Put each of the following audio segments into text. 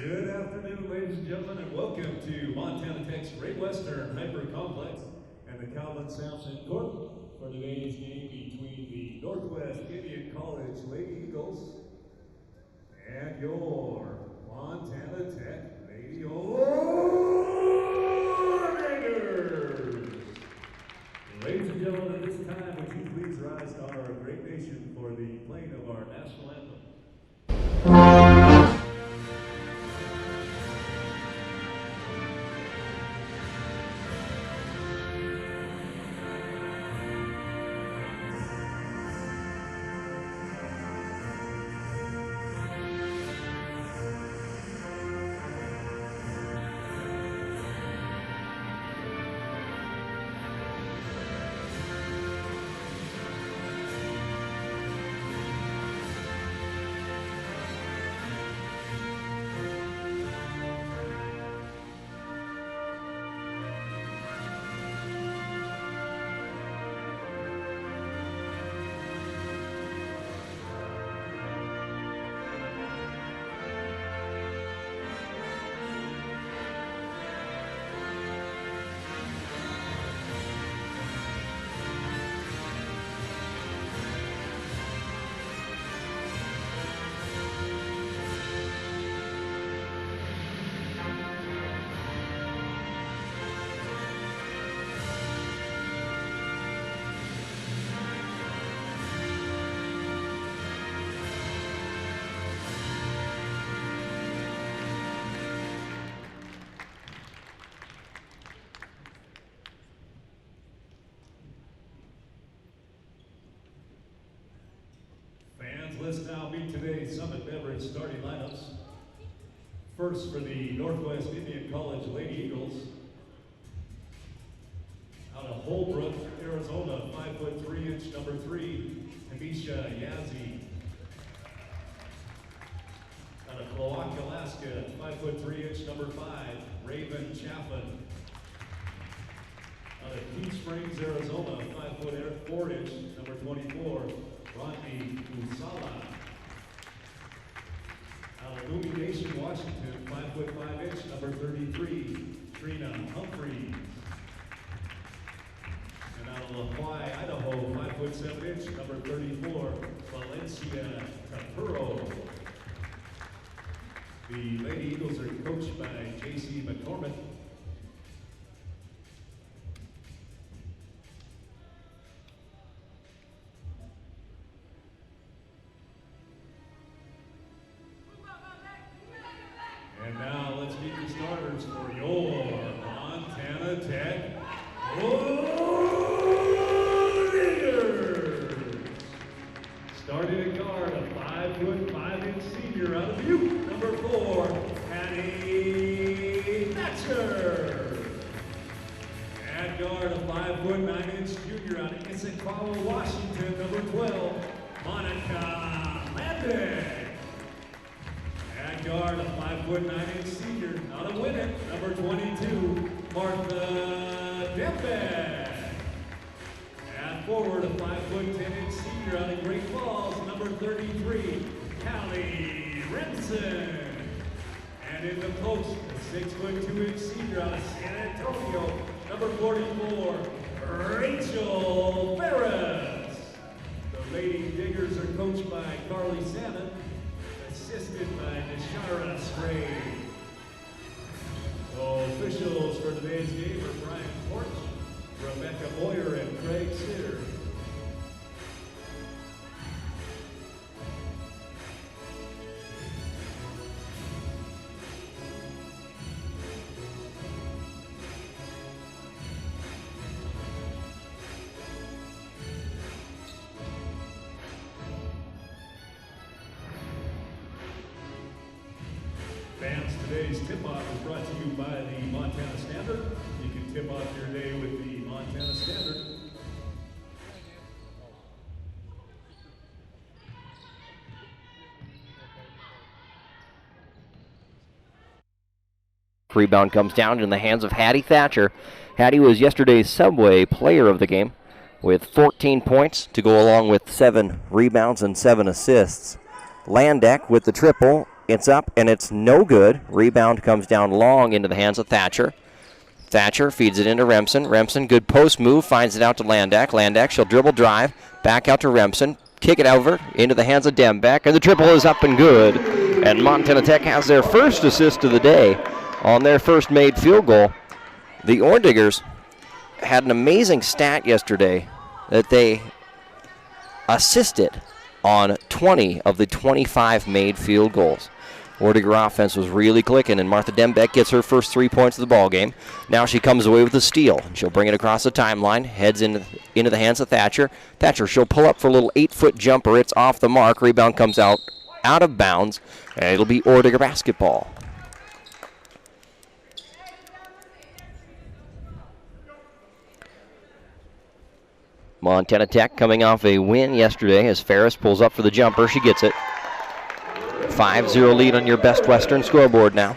Good afternoon, ladies and gentlemen, and welcome to Montana Tech's Great Western Hyper Complex and the Calvin Sampson Court for today's game between the Northwest Indian College Lady Eagles and your Montana Tech Lady Raiders. Ladies and gentlemen, at this time, would you please rise to honor our great nation for the playing of our national anthem? Let's now meet today's Summit Beverage starting lineups. First for the Northwest Indian College Lady Eagles. Out of Holbrook, Arizona, 5'3", number 3, Hamisha Yazzie. Out of Cloaca, Alaska, 5'3", number 5, Raven Chaffin. Out of Heat Springs, Arizona, 5'4", number 24, Rodney Usala. Out of Louis Nation, Washington, 5'5", number 33, Trina Humphreys. And out of La Jolla, Idaho, 5'7", number 34, Valencia Tapuro. The Lady Eagles are coached by J.C. McCormick. And now let's meet the starters for your Montana Tech Raiders. Starting at guard, a 5'5" senior out of Butte, number 4, Hattie Thatcher. At guard, a 5'9" junior out of Issaquah, Washington, number 12, Monica Landon. At guard, a 5'9" senior out of Winnet, number 22, Martha Dembeck. At forward, a 5'10" senior out of Great Falls, number 33, Callie Renson. And in the post, a 6'2" senior out of San Antonio, number 44, Rachel Ferris. The Lady Diggers are coached by Carly Salmon, assisted by Nishara Stray. Officials for today's game are Brian Porch, Rebecca Boyer, and Craig Sitter. Fans, today's tip-off is brought to you by the Montana Standard. You can tip off your day with the Montana Standard. Rebound comes down in the hands of Hattie Thatcher. Hattie was yesterday's Subway player of the game with 14 points to go along with 7 rebounds and 7 assists. Landeck with the triple It's up, and it's no good. Rebound comes down long into the hands of Thatcher. Thatcher feeds it into Remsen. Remsen, good post move, finds it out to Landak. Landak, she'll dribble drive, back out to Remsen. Kick it over into the hands of Dembeck, and the triple is up and good. And Montana Tech has their first assist of the day on their first made field goal. The Orediggers had an amazing stat yesterday that they assisted on 20 of the 25 made field goals. Orediger offense was really clicking, and Martha Dembeck gets her first 3 points of the ball game. Now she comes away with a steal. She'll bring it across the timeline, heads into the hands of Thatcher. Thatcher, she'll pull up for a little 8-foot jumper. It's off the mark. Rebound comes out of bounds, and it'll be Orediger basketball. Montana Tech coming off a win yesterday as Ferris pulls up for the jumper. She gets it. 5-0 lead on your Best Western scoreboard now,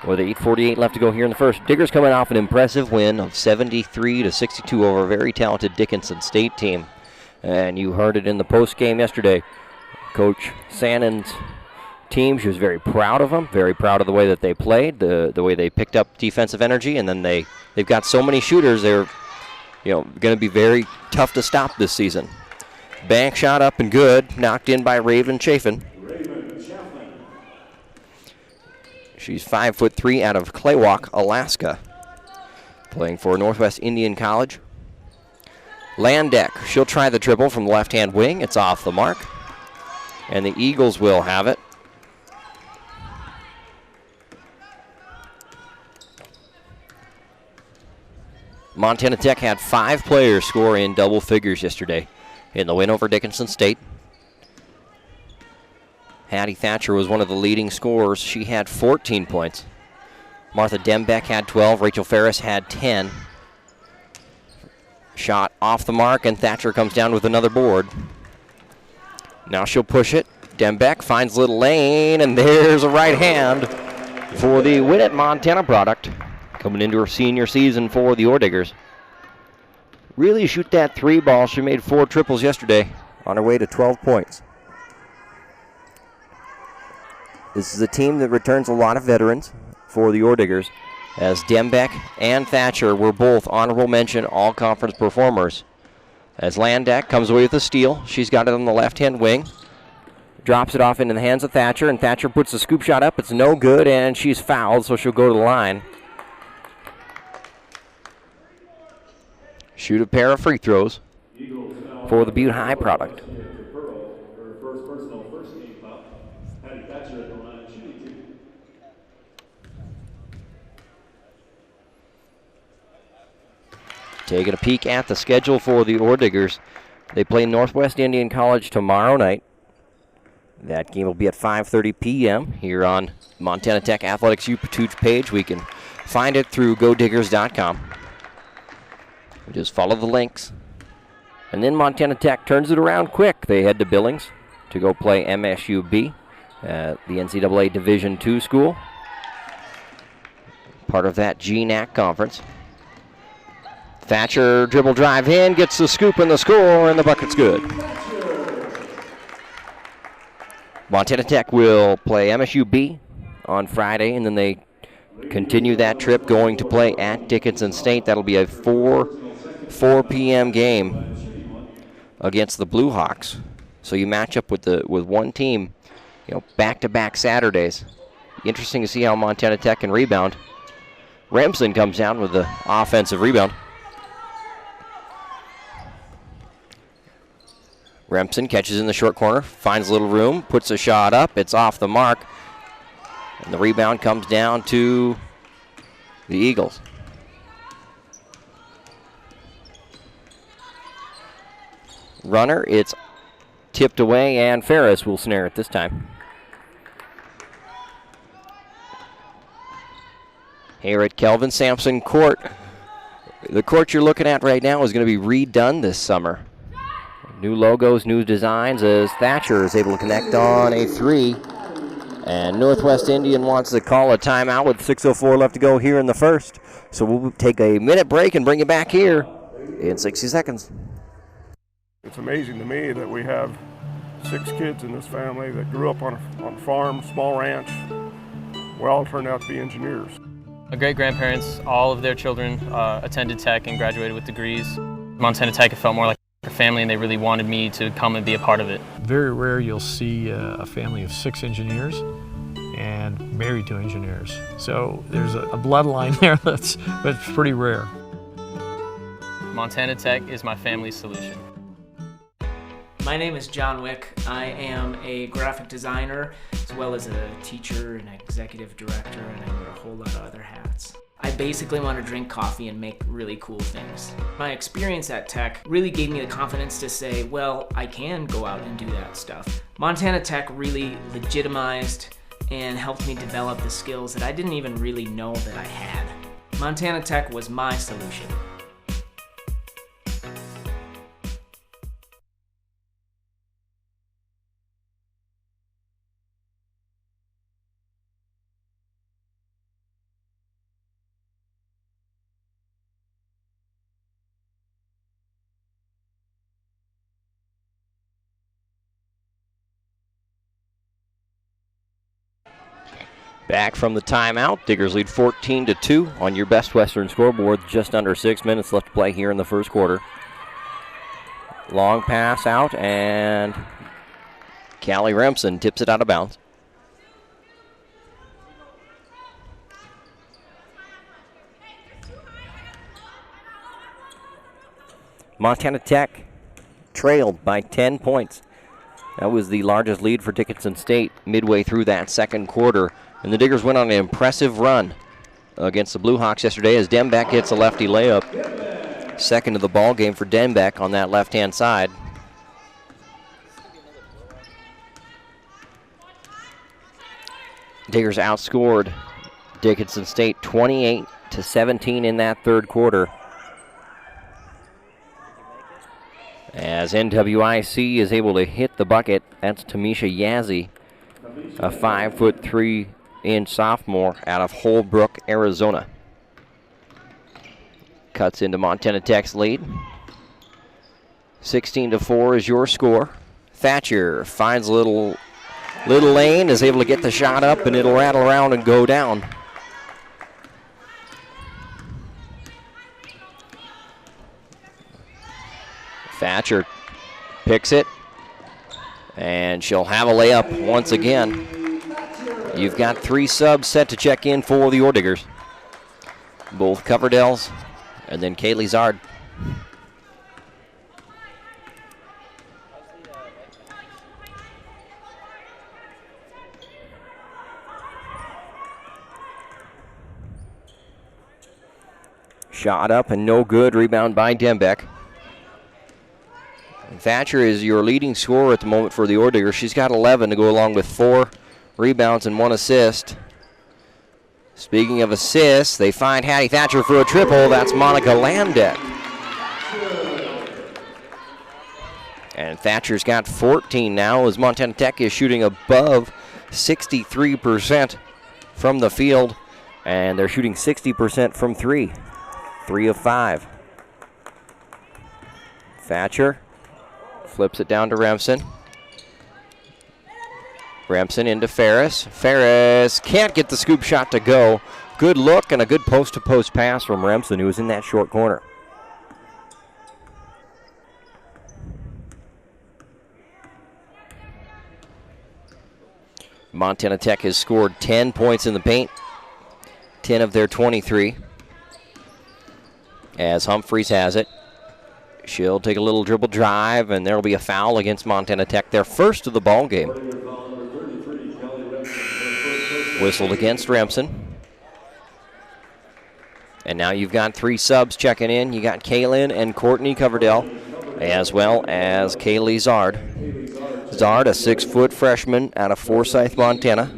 with 8:48 left to go here in the first. Diggers coming off an impressive win of 73-62 over a very talented Dickinson State team. And you heard it in the post game yesterday. Coach Sannon's team, she was very proud of them, very proud of the way that they played, the way they picked up defensive energy, and then they've got so many shooters, they're going to be very tough to stop this season. Bank shot up and good, knocked in by Raven Chafin. She's 5'3" out of Claywalk, Alaska, playing for Northwest Indian College. Landak, she'll try the triple from the left-hand wing. It's off the mark, and the Eagles will have it. Montana Tech had 5 players score in double figures yesterday in the win over Dickinson State. Hattie Thatcher was one of the leading scorers. She had 14 points. Martha Dembeck had 12. Rachel Ferris had 10. Shot off the mark, and Thatcher comes down with another board. Now she'll push it. Dembeck finds Little Lane, and there's a right hand for the Win at Montana product, coming into her senior season for the Orediggers. Really shoot that 3 ball. She made 4 triples yesterday on her way to 12 points. This is a team that returns a lot of veterans for the Orediggers, as Dembeck and Thatcher were both honorable mention all-conference performers. As Landak comes away with a steal, she's got it on the left-hand wing, drops it off into the hands of Thatcher, and Thatcher puts the scoop shot up. It's no good, and she's fouled, so she'll go to the line. Shoot a pair of free throws for the Butte High product. Taking a peek at the schedule for the Orediggers. They play Northwest Indian College tomorrow night. That game will be at 5:30 p.m. here on Montana Tech Athletics YouTube page. We can find it through GoDiggers.com. We just follow the links. And then Montana Tech turns it around quick. They head to Billings to go play MSUB at the NCAA Division II school, part of that GNAC conference. Thatcher dribble drive in, gets the scoop and the score, and the bucket's good. Montana Tech will play MSUB on Friday, and then they continue that trip going to play at Dickinson State. That'll be a 4 p.m. game against the Blue Hawks. So you match up with one team, back-to-back Saturdays. Interesting to see how Montana Tech can rebound. Remsen comes down with the offensive rebound. Remsen catches in the short corner, finds a little room, puts a shot up. It's off the mark. And the rebound comes down to the Eagles. Runner, it's tipped away, and Ferris will snare it this time. Here at Kelvin Sampson Court. The court you're looking at right now is going to be redone this summer. New logos, new designs, as Thatcher is able to connect on a 3. And Northwest Indian wants to call a timeout with 6:04 left to go here in the first. So we'll take a minute break and bring you back here in 60 seconds. It's amazing to me that we have 6 kids in this family that grew up on a farm, small ranch. We all turned out to be engineers. My great-grandparents, all of their children attended Tech and graduated with degrees. Montana Tech, it felt more like a family, and they really wanted me to come and be a part of it. Very rare you'll see a family of 6 engineers and married to engineers. So there's a bloodline there that's pretty rare. Montana Tech is my family's solution. My name is John Wick. I am a graphic designer as well as a teacher and executive director, and I wear a whole lot of other hats. I basically want to drink coffee and make really cool things. My experience at Tech really gave me the confidence to say, well, I can go out and do that stuff. Montana Tech really legitimized and helped me develop the skills that I didn't even really know that I had. Montana Tech was my solution. Back from the timeout, Diggers lead 14-2 on your Best Western scoreboard. Just under 6 minutes left to play here in the first quarter. Long pass out, and Callie Remsen tips it out of bounds. Montana Tech trailed by 10 points. That was the largest lead for Dickinson State midway through that second quarter. And the Diggers went on an impressive run against the Blue Hawks yesterday as Dembeck gets a lefty layup. Second of the ball game for Dembeck on that left-hand side. Diggers outscored Dickinson State 28-17 in that third quarter. As NWIC is able to hit the bucket, that's Tamisha Yazzie, a 5'3" sophomore out of Holbrook, Arizona. Cuts into Montana Tech's lead. 16-4 is your score. Thatcher finds a little lane, is able to get the shot up, and it'll rattle around and go down. Thatcher picks it, and she'll have a layup once again. You've got 3 subs set to check in for the Orediggers. Both Coverdales and then Kaylee Zard. Shot up and no good. Rebound by Dembeck. Thatcher is your leading scorer at the moment for the Orediggers. She's got 11 to go along with 4 rebounds and 1 assist. Speaking of assists, they find Hattie Thatcher for a triple. That's Monica Landek. And Thatcher's got 14 now as Montana Tech is shooting above 63% from the field. And they're shooting 60% from 3. 3 of 5. Thatcher flips it down to Remsen. Remsen into Ferris. Ferris can't get the scoop shot to go. Good look and a good post-to-post pass from Remsen, who was in that short corner. Montana Tech has scored 10 points in the paint, 10 of their 23. As Humphreys has it. She'll take a little dribble drive, and there will be a foul against Montana Tech, their first of the ball game. Whistled against Remsen. And now you've got 3 subs checking in. You got Kaylin and Courtney Coverdale, as well as Kaylee Zard. Zard, a 6-foot freshman out of Forsyth, Montana.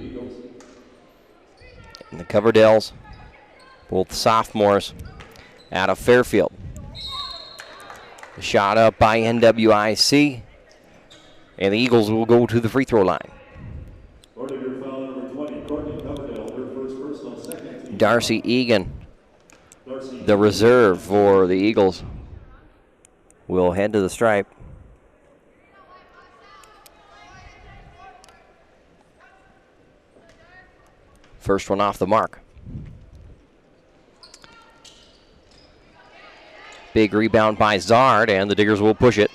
And the Coverdales, both sophomores, out of Fairfield. The shot up by NWIC, and the Eagles will go to the free throw line. Darcy Egan, the reserve for the Eagles, will head to the stripe. First one off the mark. Big rebound by Zard, and the Diggers will push it.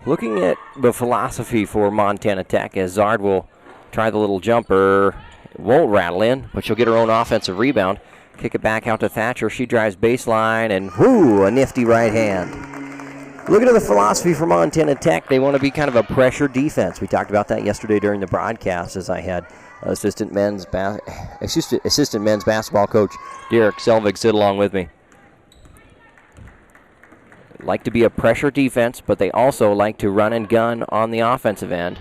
Looking at the philosophy for Montana Tech, as Zard will try the little jumper. It won't rattle in, but she'll get her own offensive rebound. Kick it back out to Thatcher. She drives baseline, and whoo, a nifty right hand. Looking at the philosophy for Montana Tech, they want to be kind of a pressure defense. We talked about that yesterday during the broadcast as I had assistant men's basketball coach Derek Selvig sit along with me. Like to be a pressure defense, but they also like to run and gun on the offensive end.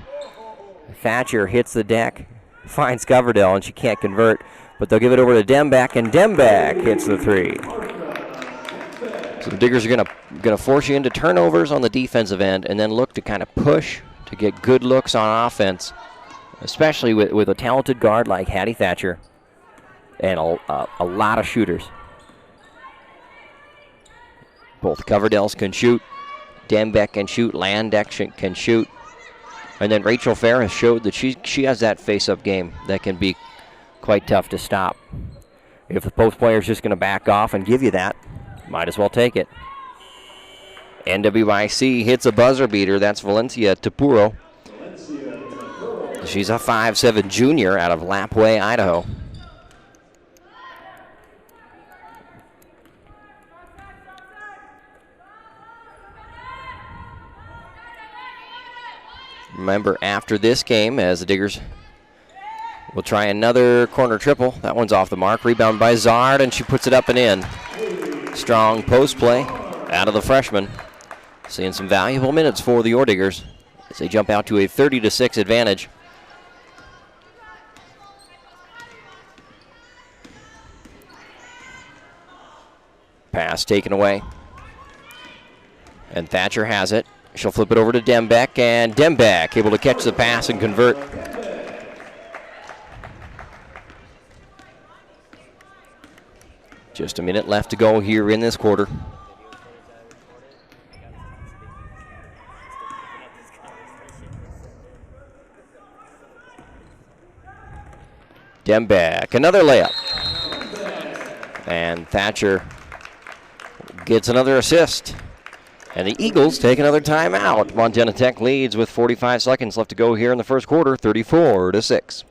Thatcher hits the deck, finds Coverdell, and she can't convert, but they'll give it over to Dembeck, and Dembeck hits the three. So the Diggers are gonna force you into turnovers on the defensive end, and then look to kind of push to get good looks on offense, especially with a talented guard like Hattie Thatcher and a lot of shooters. Both Coverdells can shoot, Dembeck can shoot, Landeck can shoot. And then Rachel Ferris showed that she has that face-up game that can be quite tough to stop. If the post player is just going to back off and give you that, might as well take it. NWIC hits a buzzer beater. That's Valencia Tapuro. She's a 5'7" junior out of Lapwai, Idaho. Remember, after this game, as the Diggers will try another corner triple. That one's off the mark. Rebound by Zard, and she puts it up and in. Strong post play out of the freshman. Seeing some valuable minutes for the Ore Diggers as they jump out to a 30-6 advantage. Pass taken away. And Thatcher has it. She'll flip it over to Dembeck, and Dembeck able to catch the pass and convert. Just a minute left to go here in this quarter. Dembeck, another layup. And Thatcher gets another assist. And the Eagles take another timeout. Montana Tech leads with 45 seconds left to go here in the first quarter, 34-6.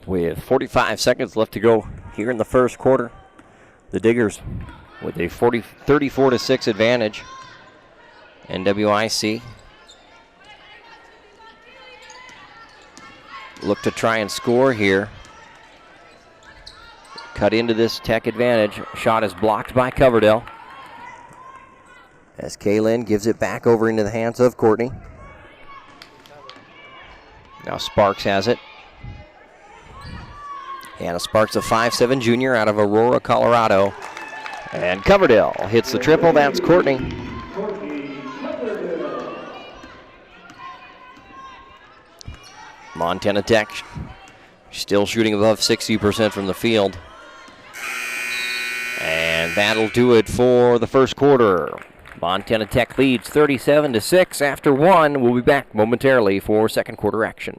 With 45 seconds left to go here in the first quarter, the Diggers with a 34-6 advantage. NWIC look to try and score here. Cut into this Tech advantage. Shot is blocked by Coverdell, as Kaylin gives it back over into the hands of Courtney. Now Sparks has it. Anna Sparks, a 5'7" junior out of Aurora, Colorado. And Coverdell hits the triple. That's Courtney. Montana Tech still shooting above 60% from the field. And that'll do it for the first quarter. Montana Tech leads 37-6 after one. We'll be back momentarily for second quarter action.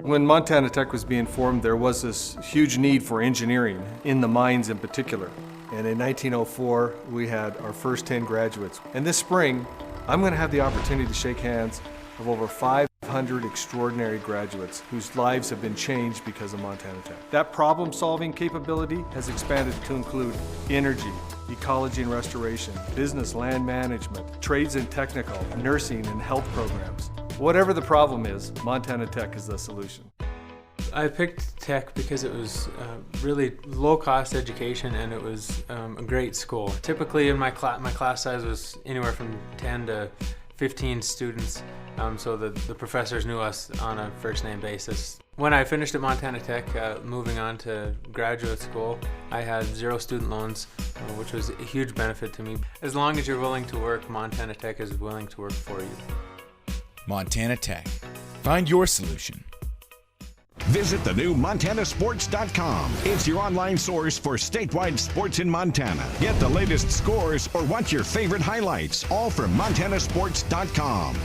When Montana Tech was being formed, there was this huge need for engineering, in the mines in particular. And in 1904, we had our first 10 graduates. And this spring, I'm going to have the opportunity to shake hands of over 500 extraordinary graduates whose lives have been changed because of Montana Tech. That problem-solving capability has expanded to include energy, ecology and restoration, business, land management, trades and technical, nursing and health programs. Whatever the problem is, Montana Tech is the solution. I picked Tech because it was really low-cost education, and it was a great school. Typically, in my class size was anywhere from 10 to 15 students, so the professors knew us on a first-name basis. When I finished at Montana Tech, moving on to graduate school, I had 0 student loans, which was a huge benefit to me. As long as you're willing to work, Montana Tech is willing to work for you. Montana Tech. Find your solution. Visit the new MontanaSports.com. It's your online source for statewide sports in Montana. Get the latest scores or watch your favorite highlights, all from MontanaSports.com.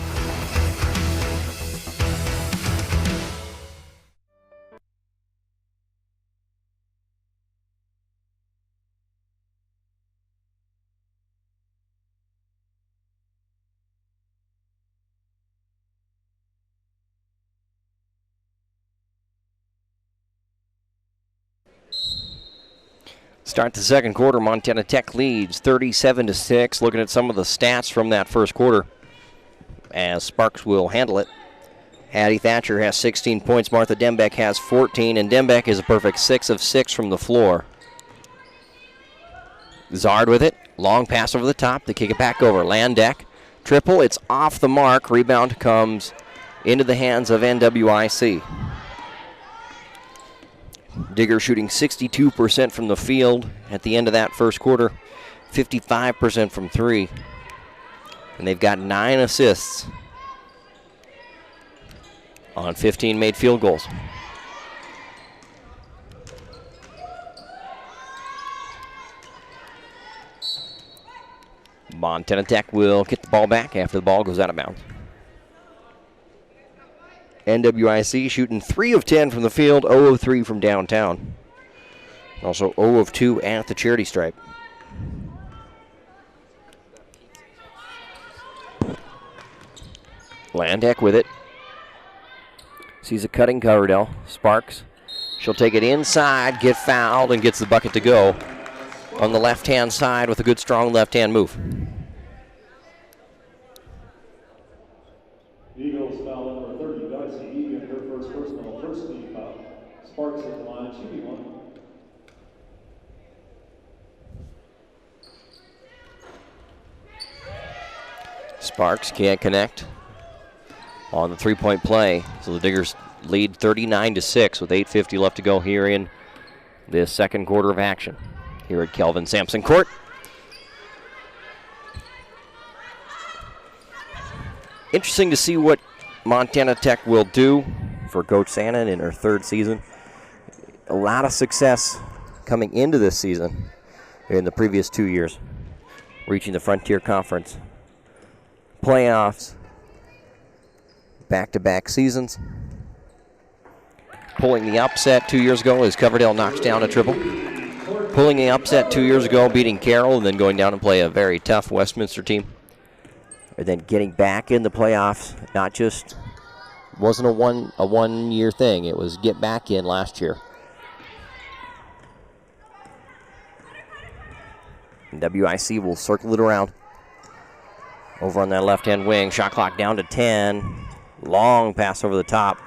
Start the second quarter, Montana Tech leads 37-6. Looking at some of the stats from that first quarter as Sparks will handle it. Addie Thatcher has 16 points. Martha Dembeck has 14, and Dembeck is a perfect 6 of 6 from the floor. Zard with it. Long pass over the top to kick it back over. Landeck. Triple. It's off the mark. Rebound comes into the hands of NWIC. Digger shooting 62% from the field at the end of that first quarter, 55% from 3. And they've got 9 assists on 15 made field goals. Montana Tech will get the ball back after the ball goes out of bounds. NWIC shooting 3 of 10 from the field, 0 of 3 from downtown. Also 0 of 2 at the charity stripe. Landeck with it. Sees a cutting Coverdell. Sparks. She'll take it inside, get fouled, and gets the bucket to go on the left-hand side with a good, strong left-hand move. Eagles foul number 30, Darcy Egan, her first personal, first team foul. Sparks at the line, 2v1. Sparks can't connect on the three-point play. So the Diggers lead 39-6 with 8:50 left to go here in this second quarter of action here at Kelvin Sampson Court. Interesting to see what Montana Tech will do for Coach Sannon in her third season. A lot of success coming into this season in the previous 2 years, reaching the Frontier Conference playoffs, back-to-back seasons. Pulling the upset 2 years ago as Coverdell knocks down a triple. Pulling the upset 2 years ago, beating Carroll, and then going down and play a very tough Westminster team. And then getting back in the playoffs, not just, wasn't a one-year thing. It was get back in last year. And WIC will circle it around. Over on that left-hand wing, shot clock down to 10. Long pass over the top.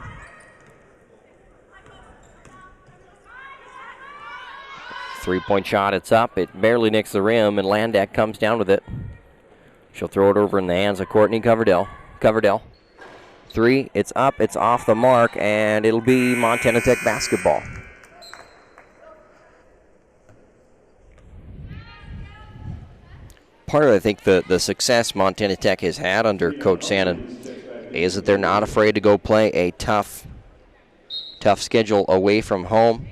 Three-point shot, it's up. It barely nicks the rim, and Landeck comes down with it. She'll throw it over in the hands of Courtney Coverdell. Coverdell. 3, it's up, it's off the mark, and it'll be Montana Tech basketball. Part of, I think, the success Montana Tech has had under Coach Sannon is that they're not afraid to go play a tough schedule away from home.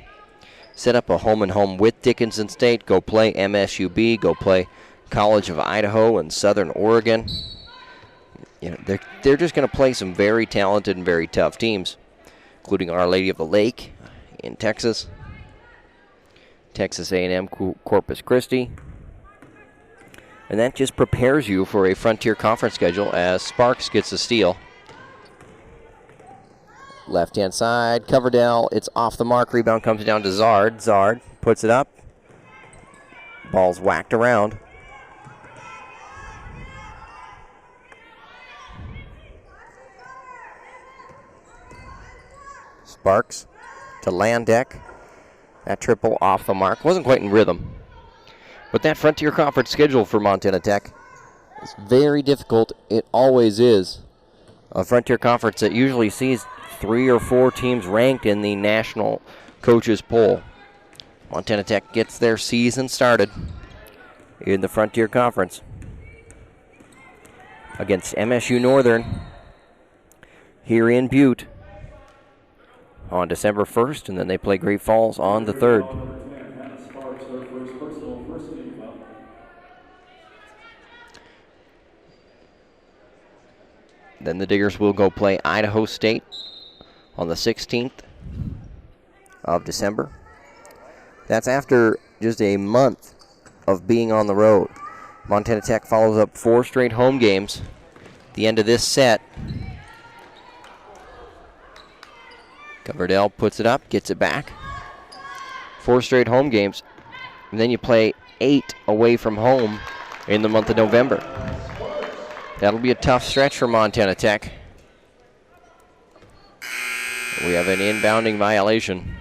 Set up a home-and-home with Dickinson State, go play MSUB, go play College of Idaho and Southern Oregon. You know, they're just going to play some very talented and very tough teams, including Our Lady of the Lake in Texas, Texas A&M Corpus Christi. And that just prepares you for a Frontier Conference schedule as Sparks gets a steal. Left-hand side, Coverdell, it's off the mark. Rebound comes down to Zard. Zard puts it up. Ball's whacked around. Sparks to Landeck. That triple off the mark. Wasn't quite in rhythm. But that Frontier Conference schedule for Montana Tech is very difficult. It always is. A Frontier Conference that usually sees 3 or 4 teams ranked in the national coaches poll. Montana Tech gets their season started in the Frontier Conference against MSU Northern here in Butte on December 1st, and then they play Great Falls on the 3rd. Then the Diggers will go play Idaho State on the 16th of December. That's after just a month of being on the road. Montana Tech follows up 4 straight home games. At the end of this set, Coverdell puts it up, gets it back. 4 straight home games. And then you play 8 away from home in the month of November. That'll be a tough stretch for Montana Tech. We have an inbounding violation.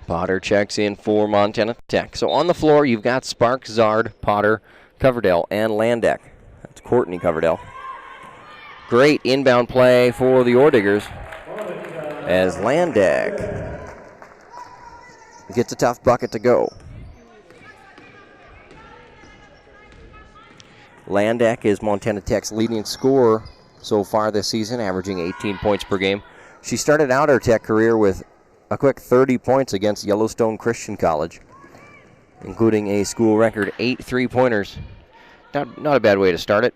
Potter checks in for Montana Tech. So on the floor, you've got Sparks, Zard, Potter, Coverdell, and Landeck. That's Courtney Coverdell. Great inbound play for the Ore Diggers as Landeck gets a tough bucket to go. Landeck is Montana Tech's leading scorer so far this season, averaging 18 points per game. She started out her Tech career with a quick 30 points against Yellowstone Christian College, including a school record 8 3-pointers. Not a bad way to start it.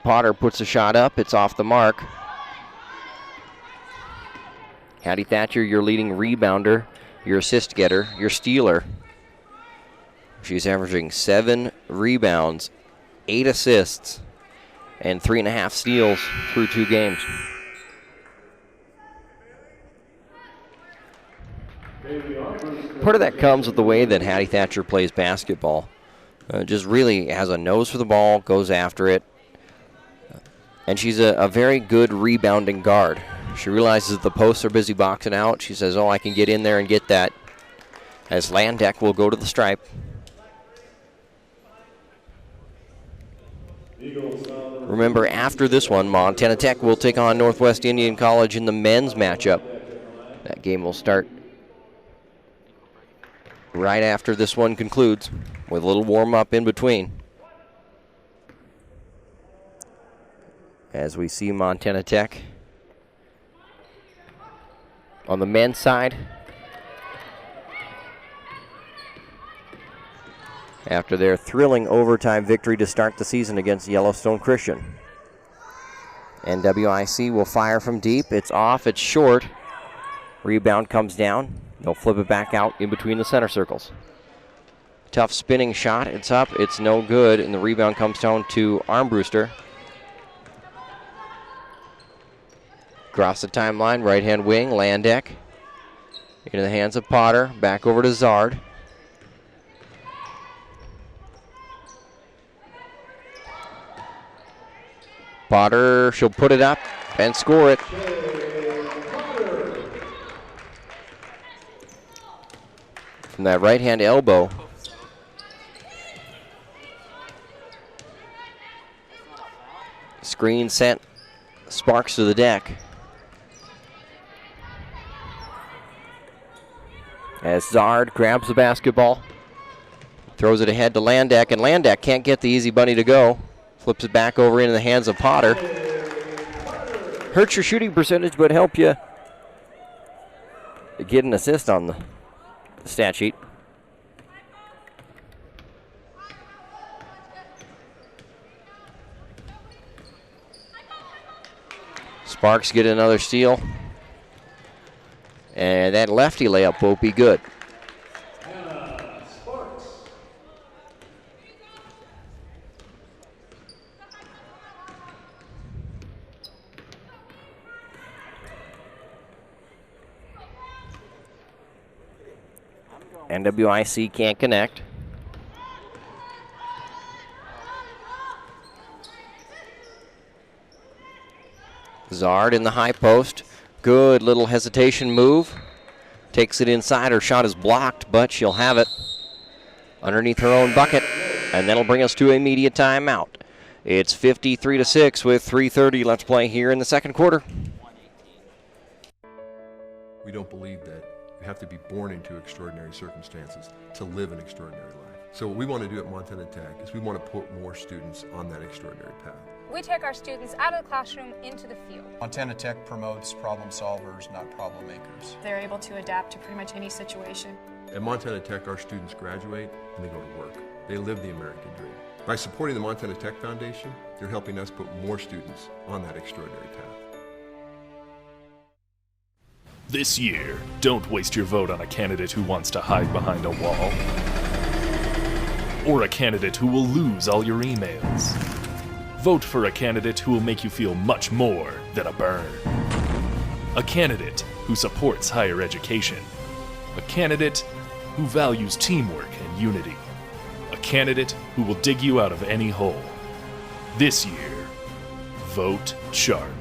Potter puts a shot up. It's off the mark. Hattie Thatcher, your leading rebounder, your assist getter, your stealer. She's averaging 7 rebounds, 8 assists, and 3.5 steals through 2 games. Part of that comes with the way that Hattie Thatcher plays basketball. Just really has a nose for the ball, goes after it. And she's a very good rebounding guard. She realizes the posts are busy boxing out. She says, oh, I can get in there and get that. As Landeck will go to the stripe. Remember, after this one, Montana Tech will take on Northwest Indian College in the men's matchup. That game will start right after this one concludes, with a little warm-up in between. As we see Montana Tech on the men's side, after their thrilling overtime victory to start the season against Yellowstone Christian. NWIC will fire from deep. It's off, it's short. Rebound comes down. They'll flip it back out in between the center circles. Tough spinning shot. It's up. It's no good. And the rebound comes down to Armbruster. Across the timeline, right-hand wing, Landeck. Into the hands of Potter. Back over to Zard. Potter, she'll put it up and score it. From that right-hand elbow. Screen sent Sparks to the deck. As Zard grabs the basketball, throws it ahead to Landeck, and Landeck can't get the easy bunny to go. Flips it back over into the hands of Potter. Hurts your shooting percentage, but help you get an assist on the stat sheet. Sparks get another steal. And that lefty layup won't be good. NWIC can't connect. Zard in the high post. Good little hesitation move. Takes it inside. Her shot is blocked, but she'll have it underneath her own bucket. And that'll bring us to a media timeout. It's 53-6 with 3:30 left to play here in the second quarter. We don't believe that you have to be born into extraordinary circumstances to live an extraordinary life. So what we want to do at Montana Tech is we want to put more students on that extraordinary path. We take our students out of the classroom into the field. Montana Tech promotes problem solvers, not problem makers. They're able to adapt to pretty much any situation. At Montana Tech, our students graduate and they go to work. They live the American dream. By supporting the Montana Tech Foundation, they're helping us put more students on that extraordinary path. This year, don't waste your vote on a candidate who wants to hide behind a wall, or a candidate who will lose all your emails. Vote for a candidate who will make you feel much more than a burn. A candidate who supports higher education. A candidate who values teamwork and unity. A candidate who will dig you out of any hole. This year, vote Charlie.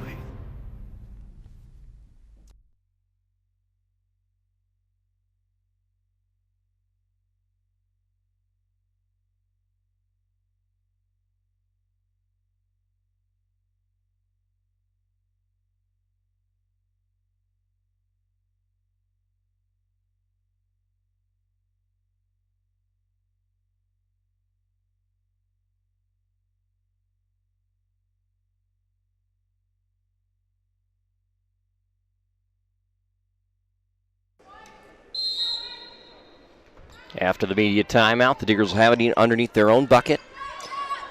After the media timeout, the Diggers will have it underneath their own bucket.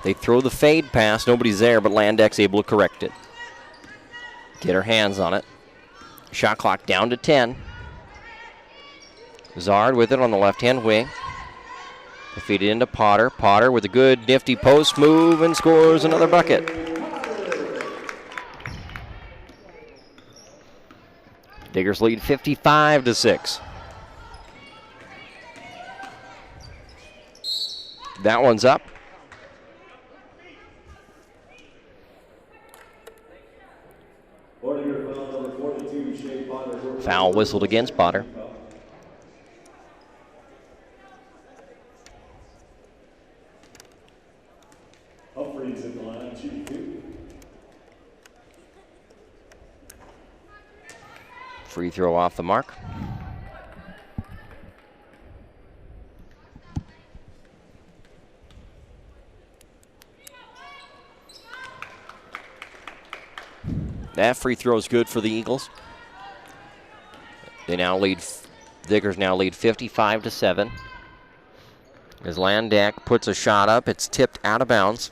They throw the fade pass. Nobody's there, but Landek's able to correct it. Get her hands on it. Shot clock down to 10. Zard with it on the left-hand wing. They feed it into Potter. Potter with a good, nifty post move and scores another bucket. Diggers lead 55-6. That one's up. Foul whistled against Potter. Humphreys at the line, shooting 2. Free throw off the mark. That free throw is good for the Eagles. Diggers now lead 55-7. As Landek puts a shot up, it's tipped out of bounds.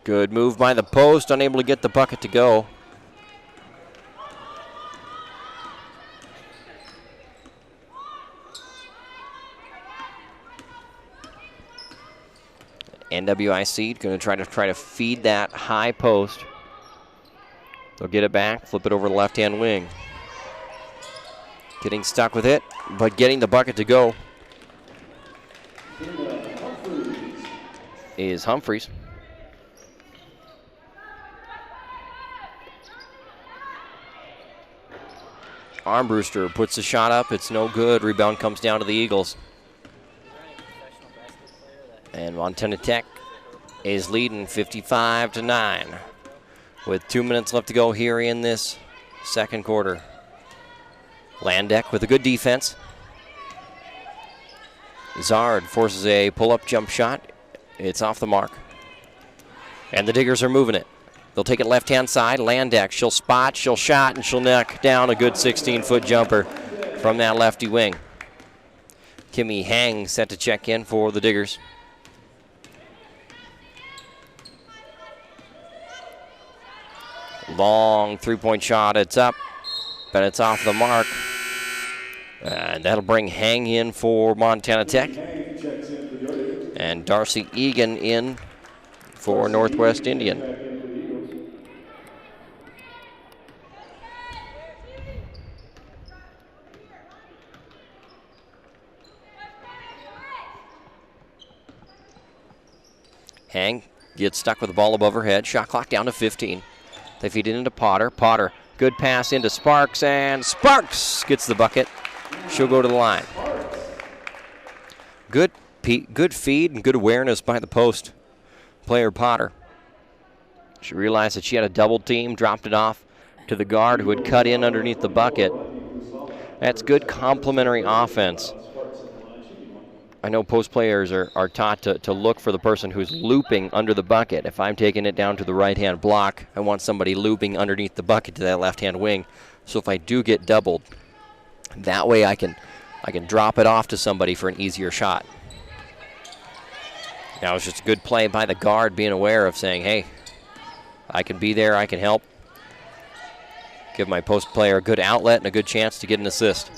Good move by the post, unable to get the bucket to go. NWIC going to try to feed that high post. They'll get it back, flip it over the left-hand wing. Getting stuck with it, but getting the bucket to go is Humphreys. Armbruster puts the shot up. It's no good. Rebound comes down to the Eagles. And Montana Tech is leading 55-9 with 2 minutes left to go here in this second quarter. Landek with a good defense. Zard forces a pull-up jump shot. It's off the mark. And the Diggers are moving it. They'll take it left-hand side. Landek, she'll spot, she'll shot, and she'll knock down a good 16-foot jumper from that lefty wing. Kimmy Hang set to check in for the Diggers. Long three-point shot. It's up, but it's off the mark. And that'll bring Hang in for Montana Tech. And Darcy Egan in for Northwest Indian. Hang gets stuck with the ball above her head. Shot clock down to 15. They feed it into Potter. Potter, good pass into Sparks, and Sparks gets the bucket. She'll go to the line. Good feed and good awareness by the post player Potter. She realized that she had a double team, dropped it off to the guard who had cut in underneath the bucket. That's good complementary offense. I know post players are taught to look for the person who's looping under the bucket. If I'm taking it down to the right-hand block, I want somebody looping underneath the bucket to that left-hand wing. So if I do get doubled, that way I can drop it off to somebody for an easier shot. Now it's just a good play by the guard, being aware of saying, hey, I can be there, I can help. Give my post player a good outlet and a good chance to get an assist.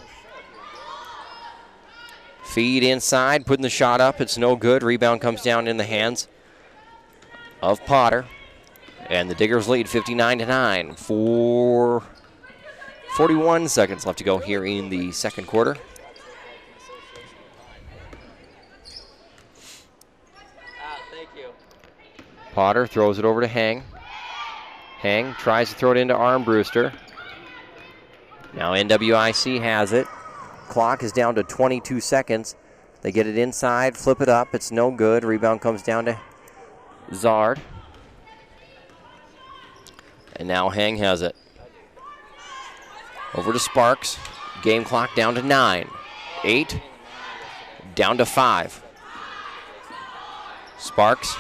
Feed inside, putting the shot up. It's no good. Rebound comes down in the hands of Potter. And the Diggers lead 59-9. 41 seconds left to go here in the second quarter. Potter throws it over to Hang. Hang tries to throw it into Armbruster. Now NWIC has it. Clock is down to 22 seconds. They get it inside, flip it up. It's no good. Rebound comes down to Zard. And now Hang has it. Over to Sparks. Game clock down to 9. 8. Down to 5. Sparks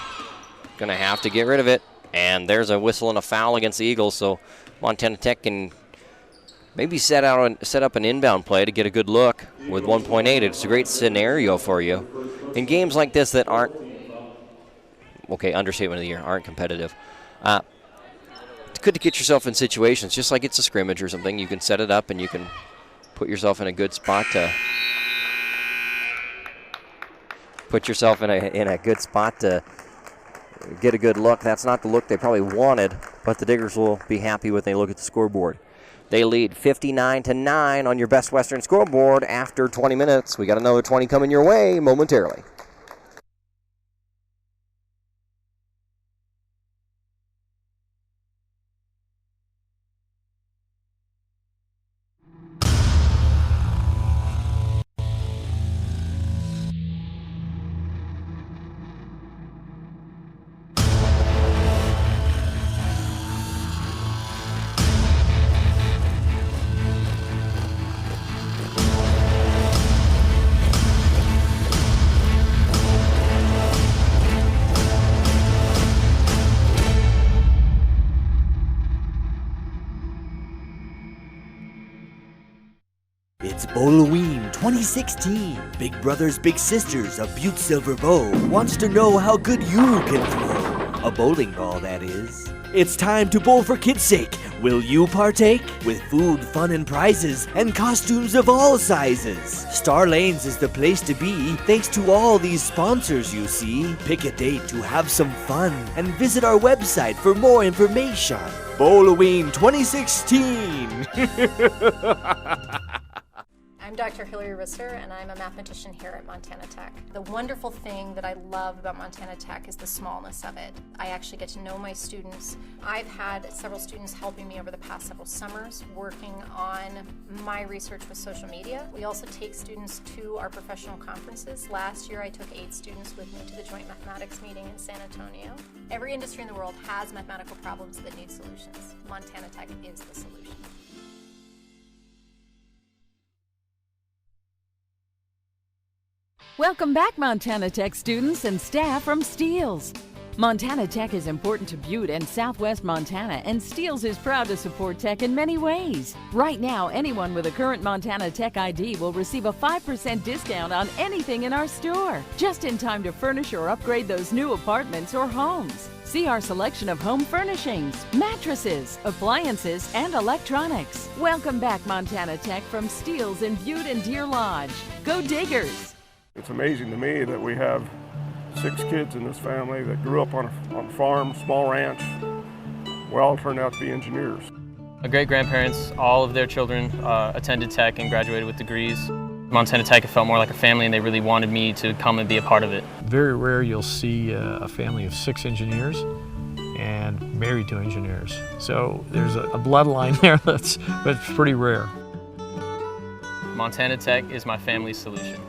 going to have to get rid of it. And there's a whistle and a foul against the Eagles, so Montana Tech can maybe set up an inbound play to get a good look with 1.8. It's a great scenario for you. In games like this that aren't, okay, understatement of the year, aren't competitive, it's good to get yourself in situations, just like it's a scrimmage or something. You can set it up and you can put yourself in a good spot to get a good look. That's not the look they probably wanted, but the Diggers will be happy when they look at the scoreboard. They lead 59-9 on your Best Western scoreboard after 20 minutes. We got another 20 coming your way momentarily. It's Bowloween 2016. Big Brothers Big Sisters of Butte Silver Bow wants to know how good you can throw. A bowling ball, that is. It's time to bowl for kids' sake. Will you partake? With food, fun, and prizes, and costumes of all sizes. Star Lanes is the place to be, thanks to all these sponsors you see. Pick a date to have some fun, and visit our website for more information. Bowloween 2016. I'm Dr. Hillary Risser, and I'm a mathematician here at Montana Tech. The wonderful thing that I love about Montana Tech is the smallness of it. I actually get to know my students. I've had several students helping me over the past several summers working on my research with social media. We also take students to our professional conferences. Last year I took 8 students with me to the Joint Mathematics meeting in San Antonio. Every industry in the world has mathematical problems that need solutions. Montana Tech is the solution. Welcome back, Montana Tech students and staff from Steels. Montana Tech is important to Butte and Southwest Montana, and Steels is proud to support Tech in many ways. Right now, anyone with a current Montana Tech ID will receive a 5% discount on anything in our store, just in time to furnish or upgrade those new apartments or homes. See our selection of home furnishings, mattresses, appliances, and electronics. Welcome back, Montana Tech from Steels in Butte and Deer Lodge. Go Diggers! It's amazing to me that we have 6 kids in this family that grew up on a farm, small ranch. We all turned out to be engineers. My great-grandparents, all of their children attended Tech and graduated with degrees. Montana Tech, it felt more like a family, and they really wanted me to come and be a part of it. Very rare you'll see a family of 6 engineers and married to engineers. So there's a bloodline there that's pretty rare. Montana Tech is my family's solution.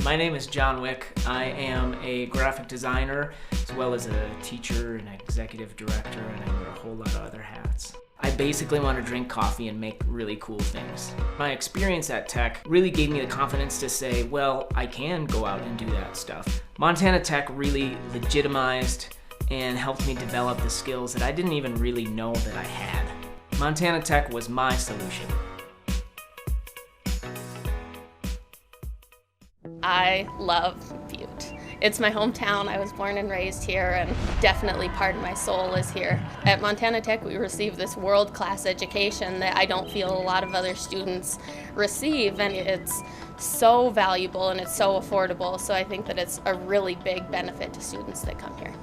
My name is John Wick. I am a graphic designer as well as a teacher and executive director, and I wear a whole lot of other hats. I basically want to drink coffee and make really cool things. My experience at Tech really gave me the confidence to say, well, I can go out and do that stuff. Montana Tech really legitimized and helped me develop the skills that I didn't even really know that I had. Montana Tech was my solution. I love Butte. It's my hometown. I was born and raised here, and definitely part of my soul is here. At Montana Tech, we receive this world-class education that I don't feel a lot of other students receive, and it's so valuable and it's so affordable, so I think that it's a really big benefit to students that come here.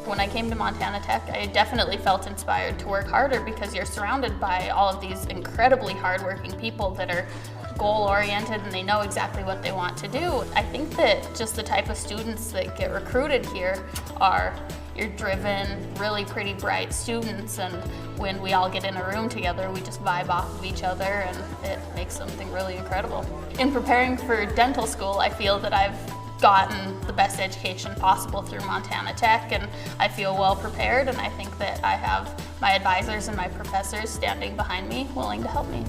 When I came to Montana Tech, I definitely felt inspired to work harder because you're surrounded by all of these incredibly hardworking people that are goal-oriented and they know exactly what they want to do. I think that just the type of students that get recruited here are your driven, really pretty bright students, and when we all get in a room together, we just vibe off of each other, and it makes something really incredible. In preparing for dental school, I feel that I've gotten the best education possible through Montana Tech, and I feel well prepared, and I think that I have my advisors and my professors standing behind me willing to help me.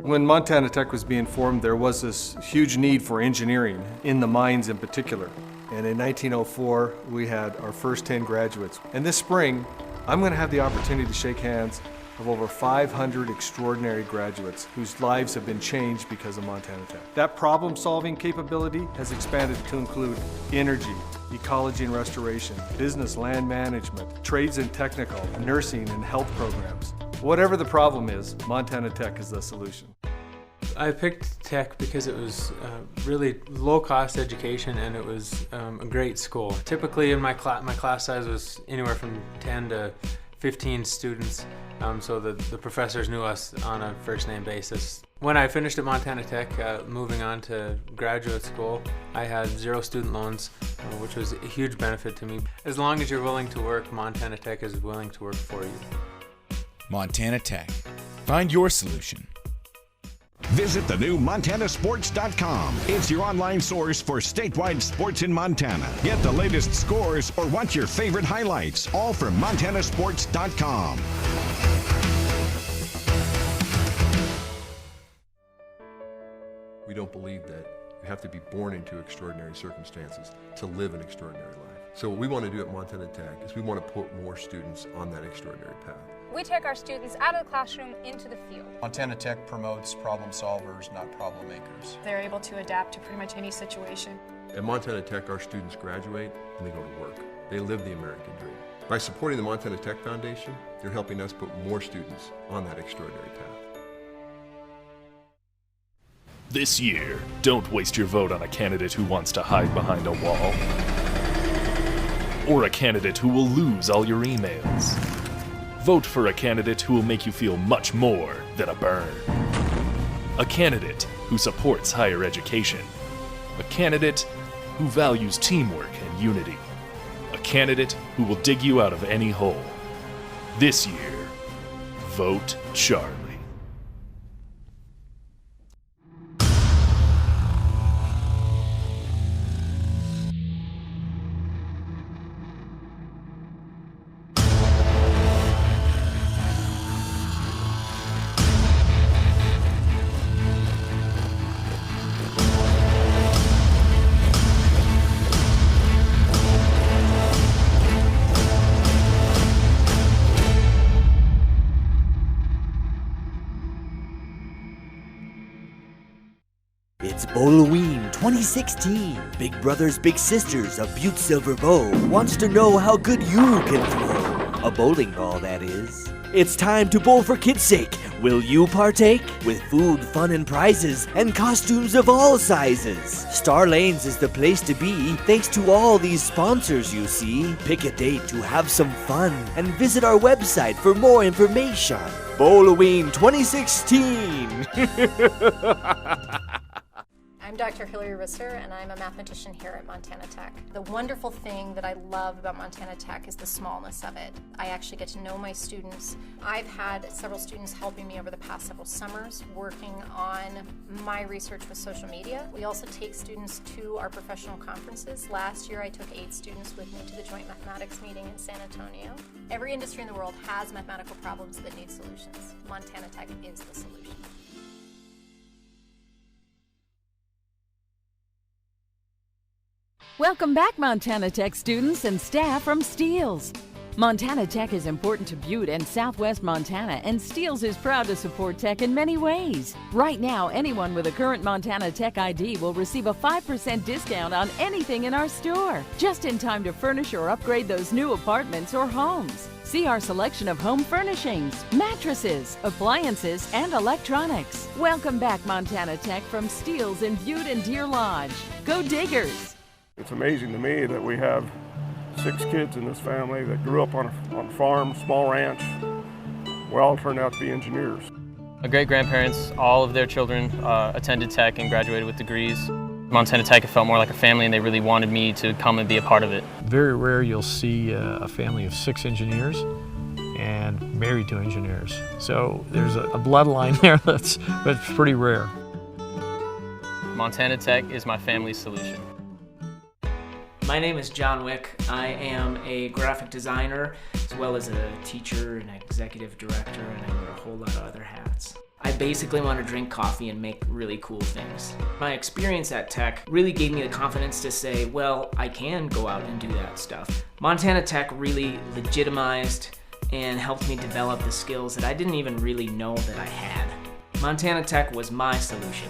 When Montana Tech was being formed, there was this huge need for engineering, in the mines in particular. And in 1904, we had our first 10 graduates. And this spring, I'm going to have the opportunity to shake hands of over 500 extraordinary graduates whose lives have been changed because of Montana Tech. That problem-solving capability has expanded to include energy, ecology and restoration, business, land management, trades and technical, nursing and health programs. Whatever the problem is, Montana Tech is the solution. I picked Tech because it was really low-cost education, and it was a great school. Typically in my class size was anywhere from 10 to 15 students, so the professors knew us on a first-name basis. When I finished at Montana Tech, moving on to graduate school, I had 0 student loans, which was a huge benefit to me. As long as you're willing to work, Montana Tech is willing to work for you. Montana Tech. Find your solution. Visit the new MontanaSports.com. It's your online source for statewide sports in Montana. Get the latest scores or watch your favorite highlights, all from MontanaSports.com. We don't believe that you have to be born into extraordinary circumstances to live an extraordinary life. So what we want to do at Montana Tech is we want to put more students on that extraordinary path. We take our students out of the classroom into the field. Montana Tech promotes problem solvers, not problem makers. They're able to adapt to pretty much any situation. At Montana Tech, our students graduate and they go to work. They live the American dream. By supporting the Montana Tech Foundation, you're helping us put more students on that extraordinary path. This year, don't waste your vote on a candidate who wants to hide behind a wall, or a candidate who will lose all your emails. Vote for a candidate who will make you feel much more than a burn. A candidate who supports higher education. A candidate who values teamwork and unity. A candidate who will dig you out of any hole. This year, vote Charlie. It's Bowloween 2016. Big Brothers Big Sisters of Butte Silver Bow wants to know how good you can throw. A bowling ball, that is. It's time to bowl for kids' sake. Will you partake? With food, fun, and prizes, and costumes of all sizes. Star Lanes is the place to be, thanks to all these sponsors you see. Pick a date to have some fun, and visit our website for more information. Bowloween 2016! I'm Dr. Hillary Risser, and I'm a mathematician here at Montana Tech. The wonderful thing that I love about Montana Tech is the smallness of it. I actually get to know my students. I've had several students helping me over the past several summers working on my research with social media. We also take students to our professional conferences. Last year I took 8 students with me to the Joint Mathematics meeting in San Antonio. Every industry in the world has mathematical problems that need solutions. Montana Tech is the solution. Welcome back, Montana Tech students and staff from Steeles. Montana Tech is important to Butte and Southwest Montana, and Steeles is proud to support Tech in many ways. Right now, anyone with a current Montana Tech ID will receive a 5% discount on anything in our store, just in time to furnish or upgrade those new apartments or homes. See our selection of home furnishings, mattresses, appliances, and electronics. Welcome back, Montana Tech from Steeles in Butte and Deer Lodge. Go Diggers! It's amazing to me that we have 6 kids in this family that grew up on a farm, small ranch. We all turned out to be engineers. My great-grandparents, all of their children attended Tech and graduated with degrees. Montana Tech, it felt more like a family, and they really wanted me to come and be a part of it. Very rare you'll see a family of 6 engineers and married to engineers. So there's a bloodline there that's pretty rare. Montana Tech is my family's solution. My name is John Wick. I am a graphic designer, as well as a teacher and executive director, and I wear a whole lot of other hats. I basically want to drink coffee and make really cool things. My experience at Tech really gave me the confidence to say, well, I can go out and do that stuff. Montana Tech really legitimized and helped me develop the skills that I didn't even really know that I had. Montana Tech was my solution.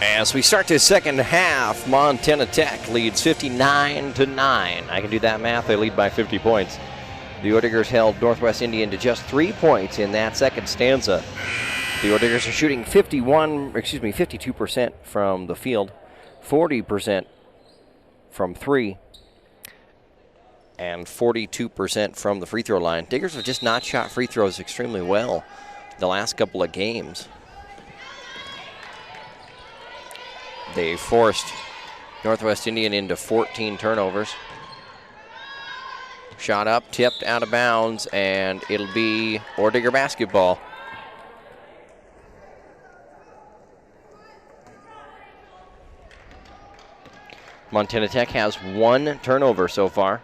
As we start the second half, Montana Tech leads 59-9. I can do that math. They lead by 50 points. The Ordigers held Northwest Indian to just 3 points in that second stanza. The Ordigers are shooting 52% from the field, 40% from three, and 42% from the free throw line. Diggers have just not shot free throws extremely well the last couple of games. They forced Northwest Indian into 14 turnovers. Shot up, tipped out of bounds, and it'll be Ordigger basketball. Montana Tech has 1 turnover so far.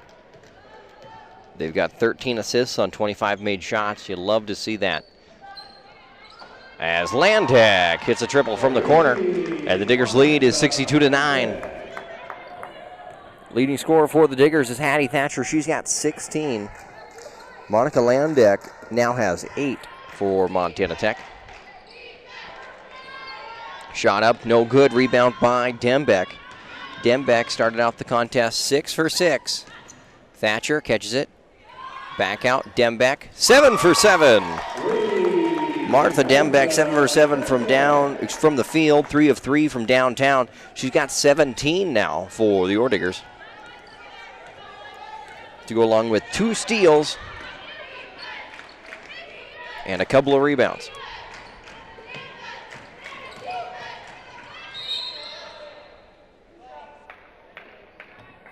They've got 13 assists on 25 made shots. You'd love to see that. As Landek hits a triple from the corner, and the Diggers' lead is 62-9. Leading scorer for the Diggers is Hattie Thatcher. She's got 16. Monica Landek now has 8 for Montana Tech. Shot up, no good. Rebound by Dembeck. Dembeck started out the contest 6 for 6. Thatcher catches it. Back out, Dembeck, 7 for 7. Martha Dembeck, 7 for 7 from the field, 3 of 3 from downtown. She's got 17 now for the Ordiggers, to go along with 2 steals and a couple of rebounds.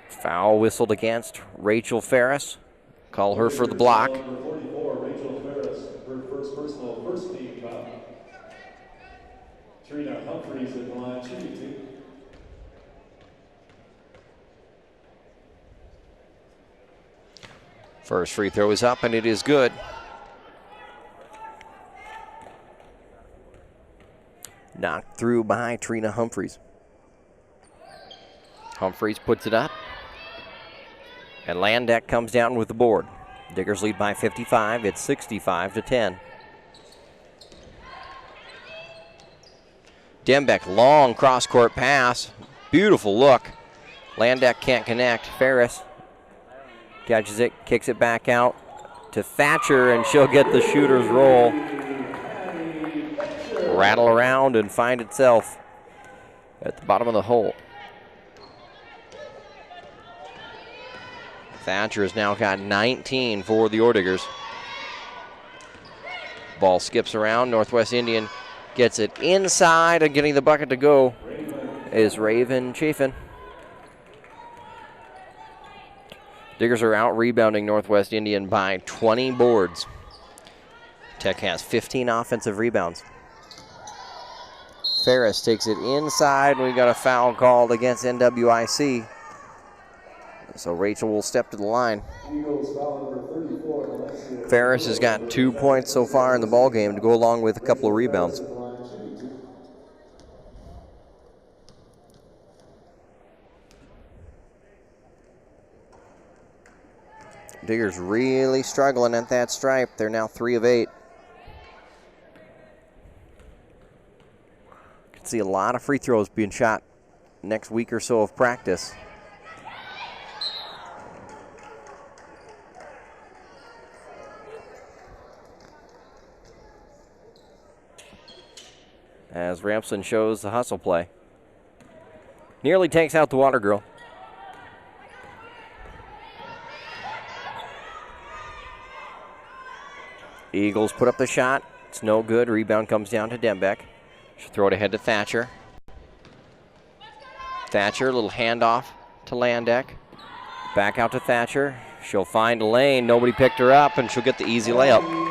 Foul whistled against Rachel Ferris. Call her for the block. Number 44, Rachel Ferris, her first personal first team foul. Trina Humphreys at the line shooting. First free throw is up, and it is good. Knocked through by Trina Humphreys. Humphreys puts it up, and Landek comes down with the board. Diggers lead by 55. It's 65-10. Dembeck, long cross-court pass. Beautiful look. Landek can't connect. Ferris catches it, kicks it back out to Thatcher, and she'll get the shooter's roll. Rattle around and find itself at the bottom of the hole. Thatcher has now got 19 for the Ordiggers. Ball skips around. Northwest Indian gets it inside, and getting the bucket to go is Raven Chafin. Diggers are out rebounding Northwest Indian by 20 boards. Tech has 15 offensive rebounds. Ferris takes it inside. We got a foul called against NWIC. So Rachel will step to the line. Ferris has got 2 points so far in the ball game to go along with a couple of rebounds. Diggers really struggling at that stripe. They're now 3 of 8. Can see a lot of free throws being shot next week or so of practice. As Ramson shows the hustle play. Nearly takes out the Water Girl. Eagles put up the shot. It's no good. Rebound comes down to Dembeck. She'll throw it ahead to Thatcher. Thatcher, a little handoff to Landek. Back out to Thatcher. She'll find a lane. Nobody picked her up, and she'll get the easy layup.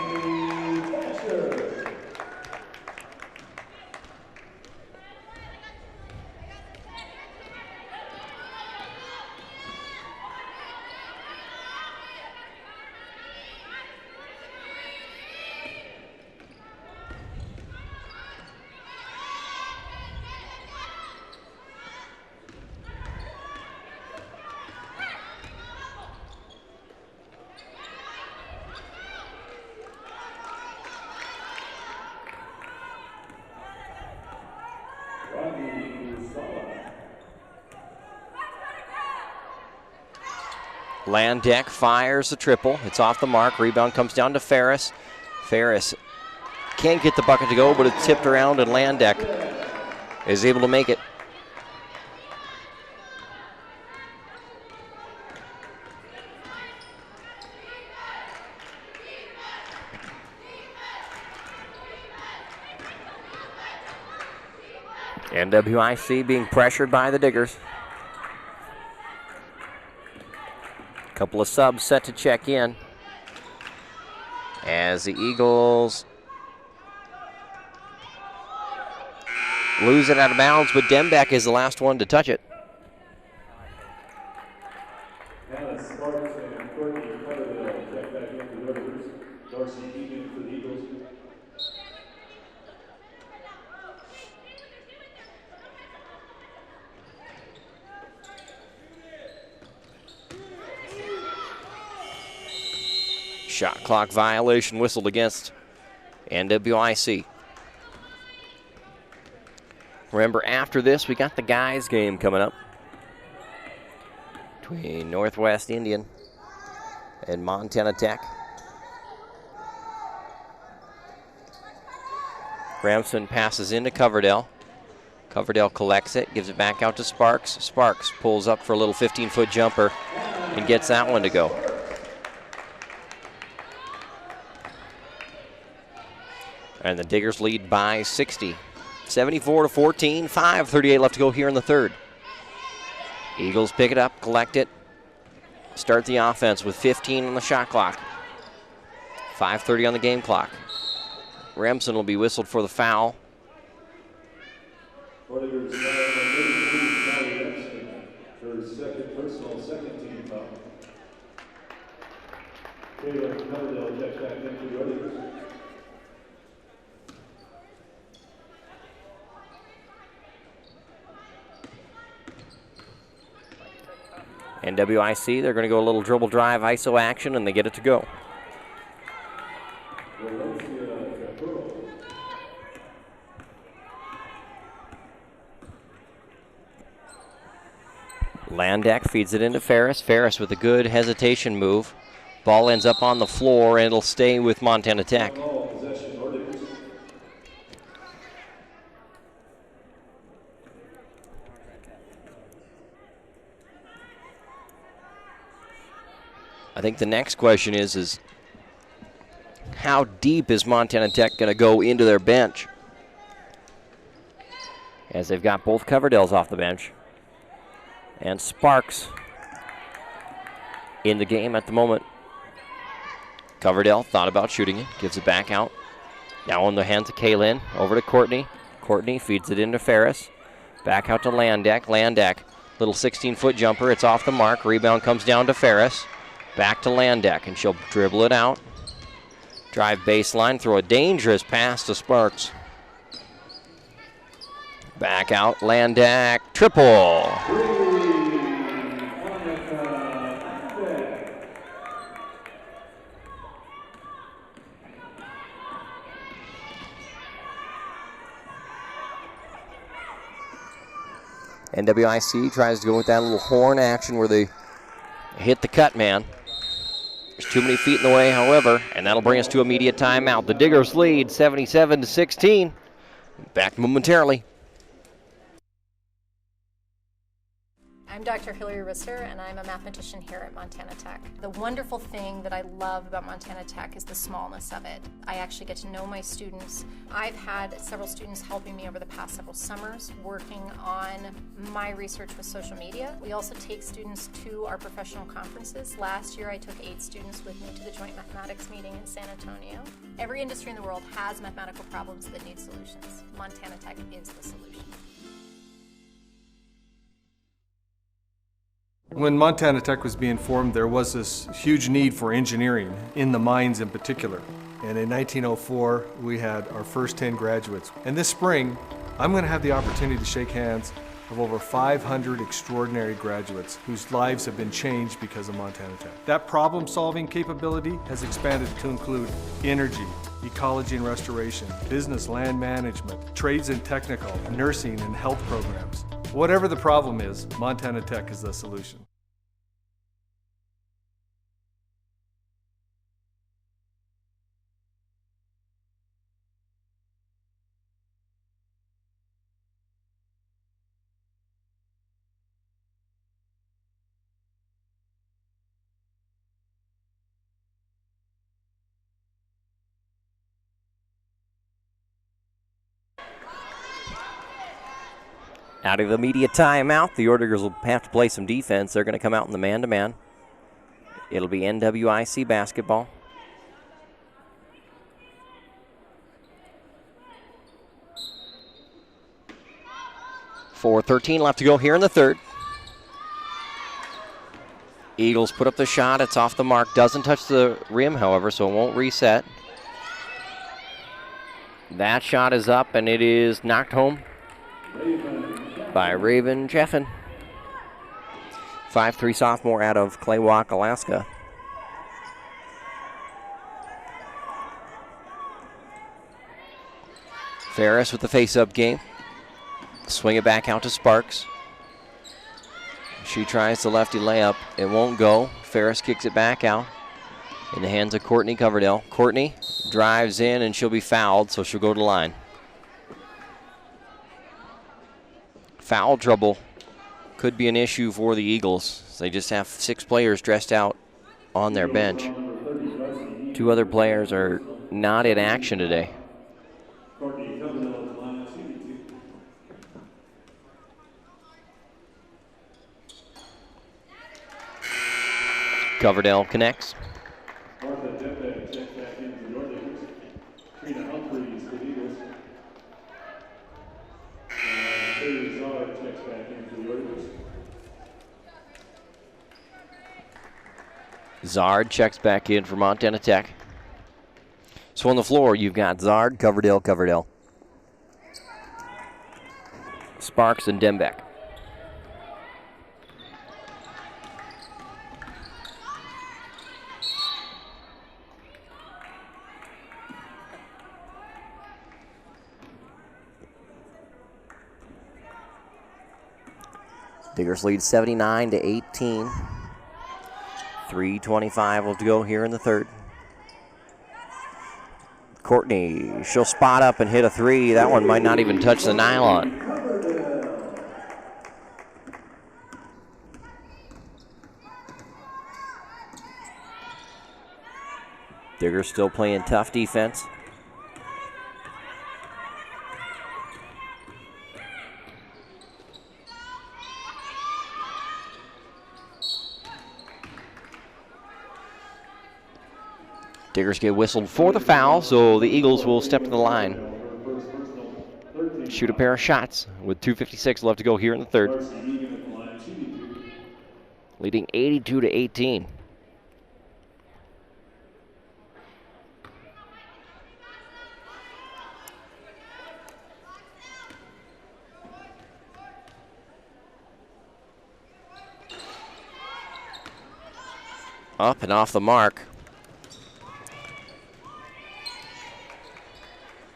Landeck fires the triple. It's off the mark. Rebound comes down to Ferris. Ferris can't get the bucket to go, but it's tipped around, and Landeck is able to make it. NWIC being pressured by the Diggers. Couple of subs set to check in as the Eagles lose it out of bounds, but Dembeck is the last one to touch it. Shot clock violation whistled against NWIC. Remember, after this, we got the guys game coming up between Northwest Indian and Montana Tech. Ramson passes into Coverdale. Coverdale collects it, gives it back out to Sparks. Sparks pulls up for a little 15-foot jumper and gets that one to go. And the Diggers lead by 60. 74-14, 5:38 left to go here in the third. Eagles pick it up, collect it, start the offense with 15 on the shot clock. 5:30 on the game clock. Remsen will be whistled for the foul. For second personal, second team foul. Taylor Coverdale checks back into the others. NWIC, they're going to go a little dribble drive ISO action, and they get it to go. Landeck feeds it into Ferris. Ferris with a good hesitation move. Ball ends up on the floor, and it'll stay with Montana Tech. I think the next question is how deep is Montana Tech going to go into their bench? As they've got both Coverdales off the bench. And Sparks in the game at the moment. Coverdale thought about shooting it, gives it back out. Now in the hands of Kaylin, over to Courtney. Courtney feeds it into Ferris. Back out to Landeck. Landeck, little 16-foot jumper. It's off the mark. Rebound comes down to Ferris. Back to Landeck, and she'll dribble it out. Drive baseline, throw a dangerous pass to Sparks. Back out, Landeck, triple. NWIC tries to go with that little horn action where they hit the cut man. There's too many feet in the way, however, and that'll bring us to immediate timeout. The Diggers lead 77-16. Back momentarily. I'm Dr. Hillary Risser, and I'm a mathematician here at Montana Tech. The wonderful thing that I love about Montana Tech is the smallness of it. I actually get to know my students. I've had several students helping me over the past several summers working on my research with social media. We also take students to our professional conferences. Last year I took 8 students with me to the Joint Mathematics meeting in San Antonio. Every industry in the world has mathematical problems that need solutions. Montana Tech is the solution. When Montana Tech was being formed, there was this huge need for engineering, in the mines in particular. And in 1904, we had our first 10 graduates. And this spring, I'm going to have the opportunity to shake hands of over 500 extraordinary graduates whose lives have been changed because of Montana Tech. That problem-solving capability has expanded to include energy, ecology and restoration, business, land management, trades and technical, nursing and health programs. Whatever the problem is, Montana Tech is the solution. Out of the immediate timeout, the Ordigers will have to play some defense. They're going to come out in the man-to-man. It'll be NWIC basketball. 4:13 left to go here in the third. Eagles put up the shot. It's off the mark. Doesn't touch the rim, however, so it won't reset. That shot is up, and it is knocked home by Raven Jeffen. 5'3" sophomore out of Claywalk, Alaska. Ferris with the face-up game. Swing it back out to Sparks. She tries the lefty layup. It won't go. Ferris kicks it back out in the hands of Courtney Coverdale. Courtney drives in, and she'll be fouled, so she'll go to the line. Foul trouble could be an issue for the Eagles. They just have 6 players dressed out on their bench. 2 other players are not in action today. Coverdale connects. Zard checks back in for Montana Tech. So on the floor, you've got Zard, Coverdale. Sparks and Dembeck. Diggers lead 79-18. 3:25 left to go here in the third. Courtney, she'll spot up and hit a 3. That one might not even touch the nylon. Diggers still playing tough defense. Diggers get whistled for the foul, so the Eagles will step to the line. Shoot a pair of shots with 2:56 left to go here in the third. Leading 82-18. Up and off the mark.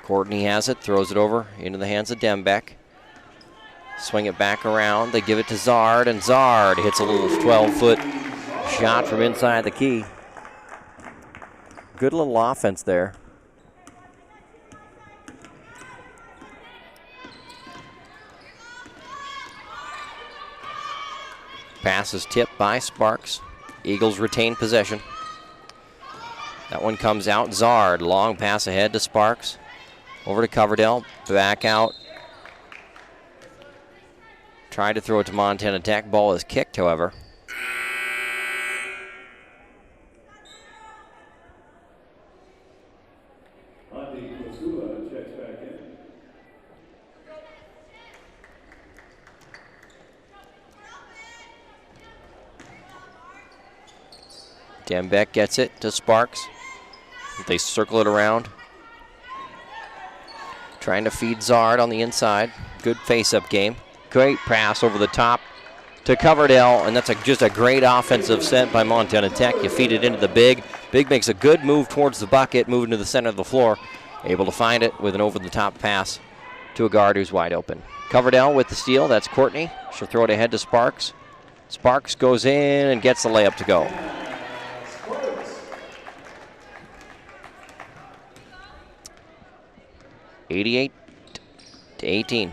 Courtney has it, throws it over into the hands of Dembeck. Swing it back around. They give it to Zard, and Zard hits a little 12-foot shot from inside the key. Good little offense there. Pass is tipped by Sparks. Eagles retain possession. That one comes out. Zard, long pass ahead to Sparks. Over to Coverdale, back out. Tried to throw it to Montana Tech. Ball is kicked, however. Dembeck gets it to Sparks. They circle it around. Trying to feed Zard on the inside. Good face-up game. Great pass over the top to Coverdale, and that's just a great offensive set by Montana Tech. You feed it into the Big. Big makes a good move towards the bucket, moving to the center of the floor. Able to find it with an over-the-top pass to a guard who's wide open. Coverdale with the steal. That's Courtney. She'll throw it ahead to Sparks. Sparks goes in and gets the layup to go. (88-18).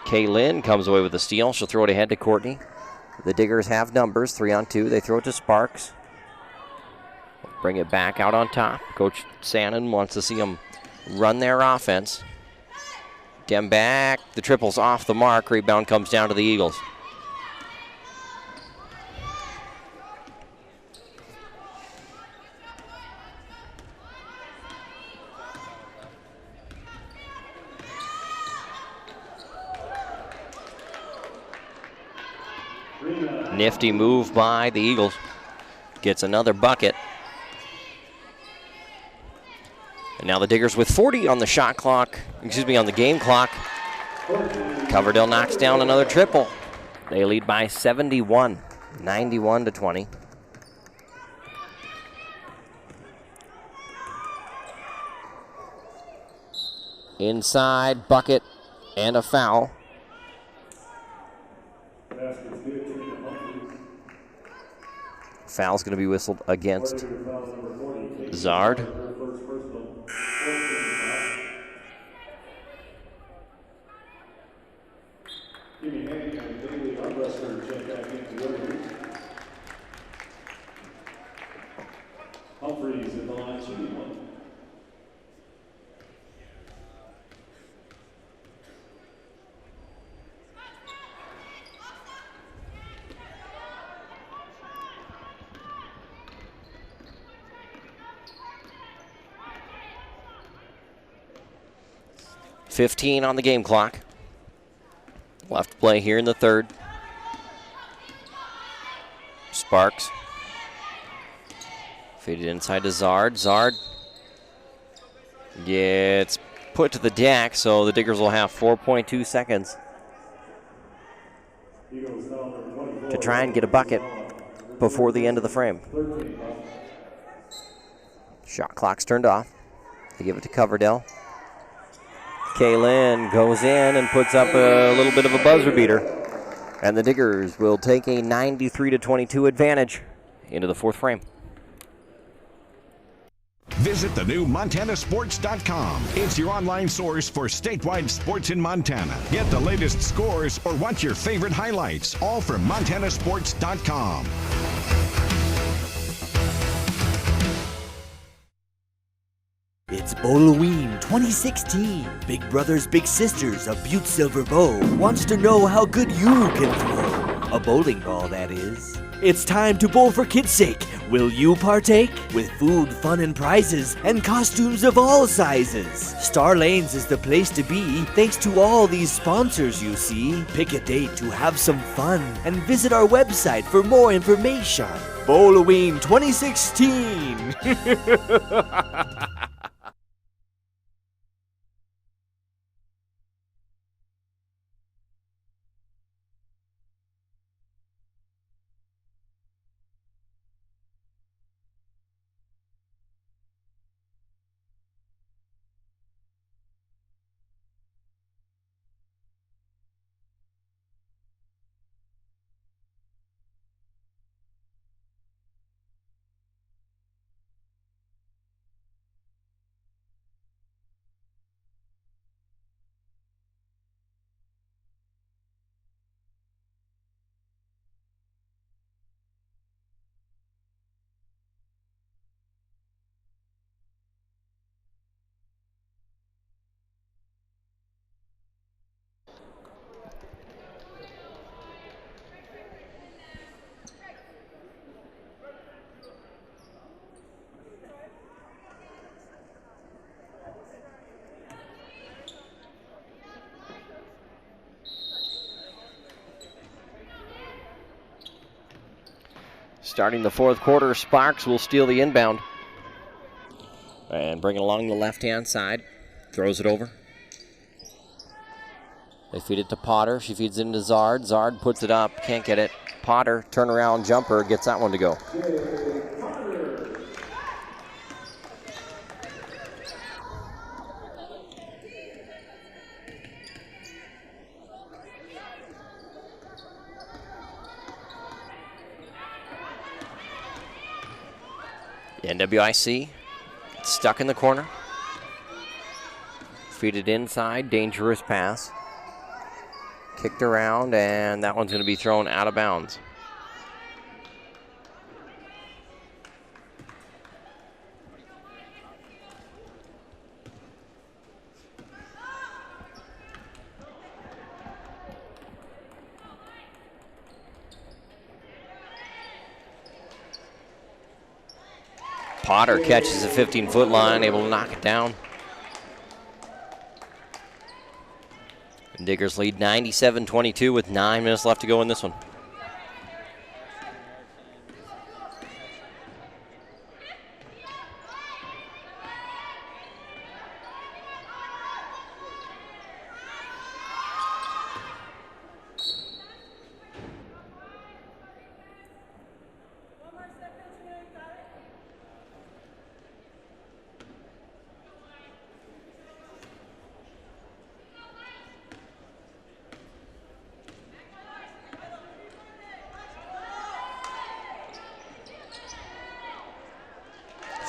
Kaylin comes away with the steal. She'll throw it ahead to Courtney. The Diggers have numbers, 3-on-2. They throw it to Sparks. Bring it back out on top. Coach Sannon wants to see them run their offense. Dem back. The triple's off the mark. Rebound comes down to the Eagles. Nifty move by the Eagles. Gets another bucket. And now the Diggers with 40 on the shot clock, on the game clock. Coverdale knocks down another triple. They lead by 71, 91-20. Inside, bucket, and a foul. Foul's going to be whistled against Zard. Humphreys in the line, shooting one. .15 on the game clock. Left to play here in the third. Sparks. Feed it inside to Zard. Zard gets put to the deck, so the Diggers will have 4.2 seconds to try and get a bucket before the end of the frame. Shot clock's turned off. They give it to Coverdale. Kaylin goes in and puts up a little bit of a buzzer beater. And the Diggers will take a 93-22 advantage into the fourth frame. Visit the new MontanaSports.com. It's your online source for statewide sports in Montana. Get the latest scores or watch your favorite highlights, all from MontanaSports.com. It's Bowloween 2016. Big Brothers Big Sisters of Butte Silver Bow wants to know how good you can throw. A bowling ball, that is. It's time to bowl for kids' sake. Will you partake? With food, fun, and prizes, and costumes of all sizes. Star Lanes is the place to be, thanks to all these sponsors you see. Pick a date to have some fun, and visit our website for more information. Bowloween 2016. Starting the fourth quarter, Sparks will steal the inbound. And bring it along the left-hand side. Throws it over. They feed it to Potter. She feeds it into Zard. Zard puts it up. Can't get it. Potter, turnaround jumper, gets that one to go. NWIC stuck in the corner. Feed it inside, dangerous pass. Kicked around, and that one's going to be thrown out of bounds. Potter catches the 15-foot line, able to knock it down. Diggers lead 97-22 with 9 minutes left to go in this one.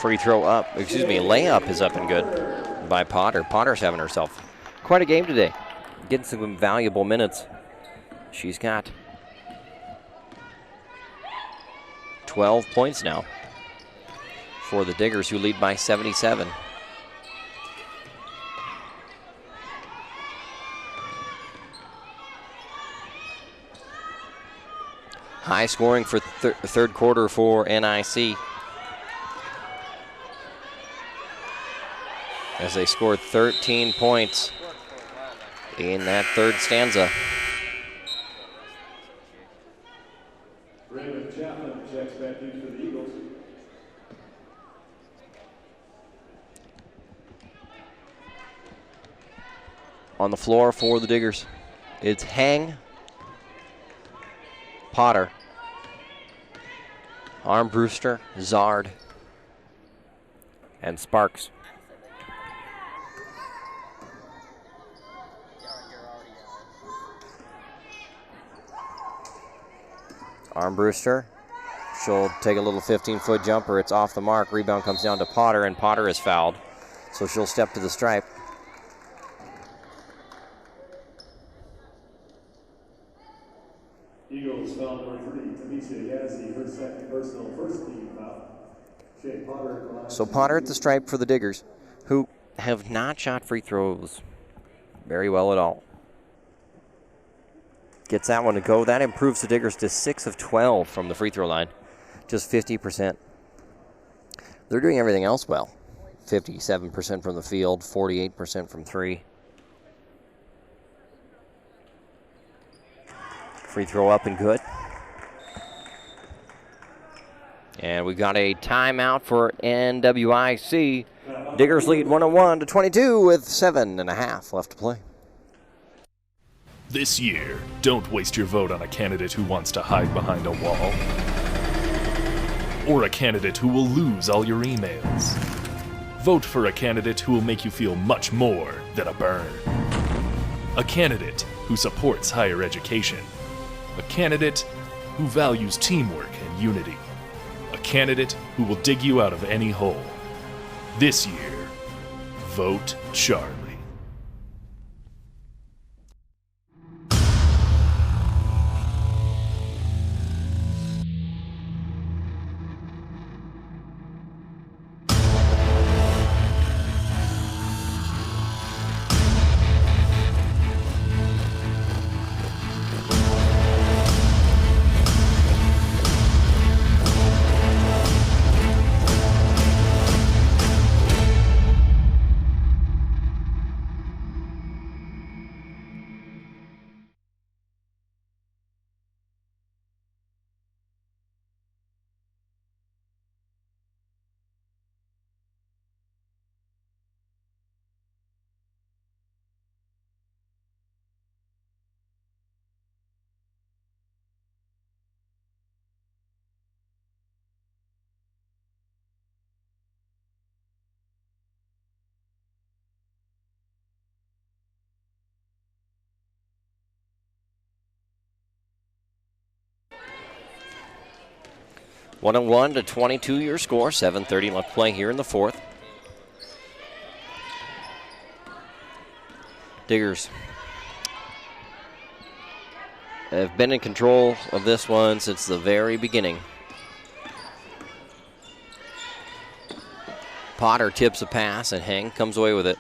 Free throw up, layup is up and good by Potter. Potter's having herself quite a game today, getting some valuable minutes. She's got 12 points now for the Diggers, who lead by 77. High scoring for third quarter for NIC, as they scored 13 points in that third stanza. Raymond Chapman checks back in for the Eagles. On the floor for the Diggers, it's Hang, Potter, Armbruster, Zard, and Sparks. Armbruster, she'll take a little 15-foot jumper. It's off the mark. Rebound comes down to Potter, and Potter is fouled. So she'll step to the stripe. Eagles foul number 3, Tamisha Yazzie, her second personal first team foul. Shea Potter. So Potter at the stripe for the Diggers, who have not shot free throws very well at all. Gets that one to go. That improves the Diggers to 6 of 12 from the free throw line, just 50%. They're doing everything else well. 57% from the field, 48% from 3. Free throw up and good. And we got a timeout for NWIC. Diggers lead 101-22 with 7.5 left to play. This year, don't waste your vote on a candidate who wants to hide behind a wall, or a candidate who will lose all your emails. Vote for a candidate who will make you feel much more than a burn. A candidate who supports higher education. A candidate who values teamwork and unity. A candidate who will dig you out of any hole. This year, vote Charlie. One and 1-22 your score. 7:30 left to play here in the fourth. Diggers have been in control of this one since the very beginning. Potter tips a pass, and Heng comes away with it.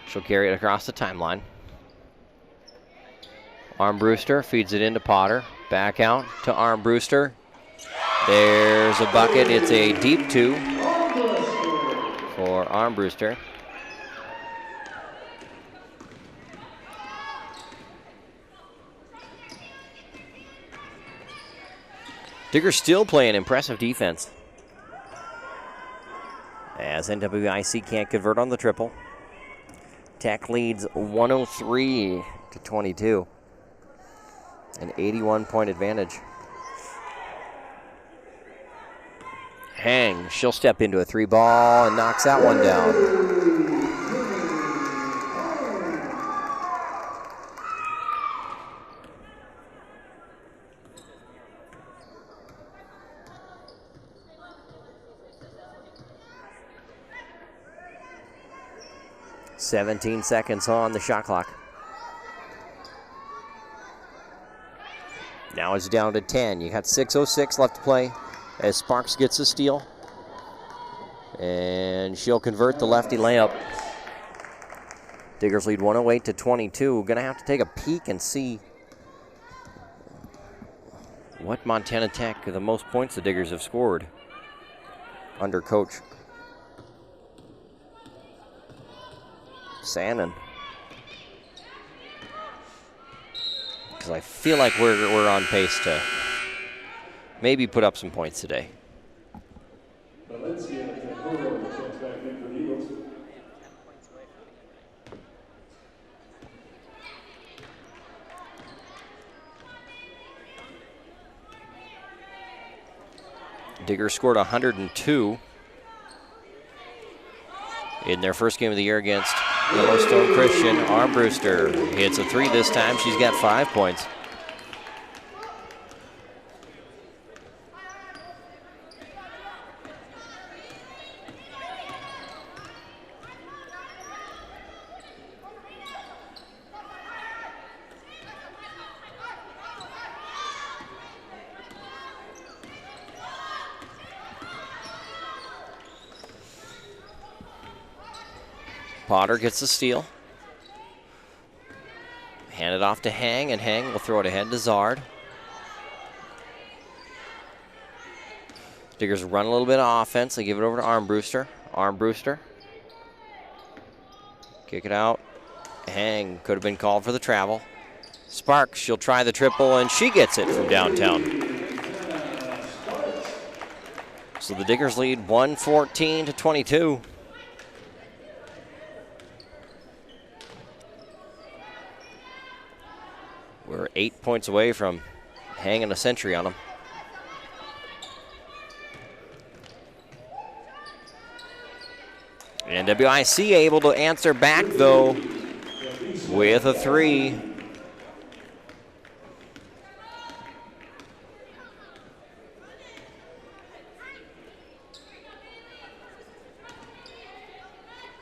She'll carry it across the timeline. Armbruster feeds it into Potter. Back out to Armbruster. There's a bucket. It's a deep 2 for Armbruster. Digger still playing impressive defense, as NWIC can't convert on the triple. Tech leads 103-22. An 81-point advantage. Heng, she'll step into a 3-ball and knocks that one down. "17 seconds on the shot clock. Now it's down to 10. You got 6:06 left to play as Sparks gets a steal. And she'll convert the lefty layup. Diggers lead 108-22. Gonna have to take a peek and see what Montana Tech, the most points the Diggers have scored under Coach Sannon. Because I feel like we're on pace to maybe put up some points today. Diggers scored 102 in their first game of the year against Yellowstone Christian. Armbruster hits a 3 this time. She's got 5 points. Potter gets the steal. Hand it off to Heng, and Heng will throw it ahead to Zard. Diggers run a little bit of offense. They give it over to Armbruster. Armbruster. Kick it out. Heng could have been called for the travel. Sparks, she'll try the triple, and she gets it from downtown. So the Diggers lead 114-22. We're 8 points away from hanging a century on them. And WIC able to answer back, though, with a 3.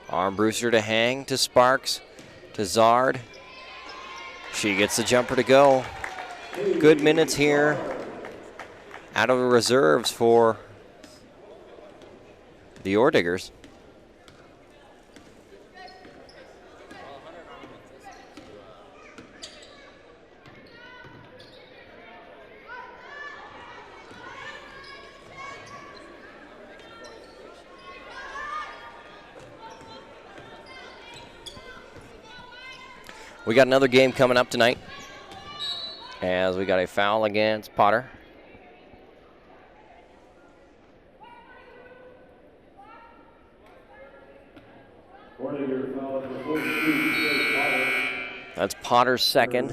Armbruster to Heng, to Sparks, to Zard. She gets the jumper to go. Good minutes here out of the reserves for the Ore Diggers. We got another game coming up tonight, as we got a foul against Potter. That's Potter's second.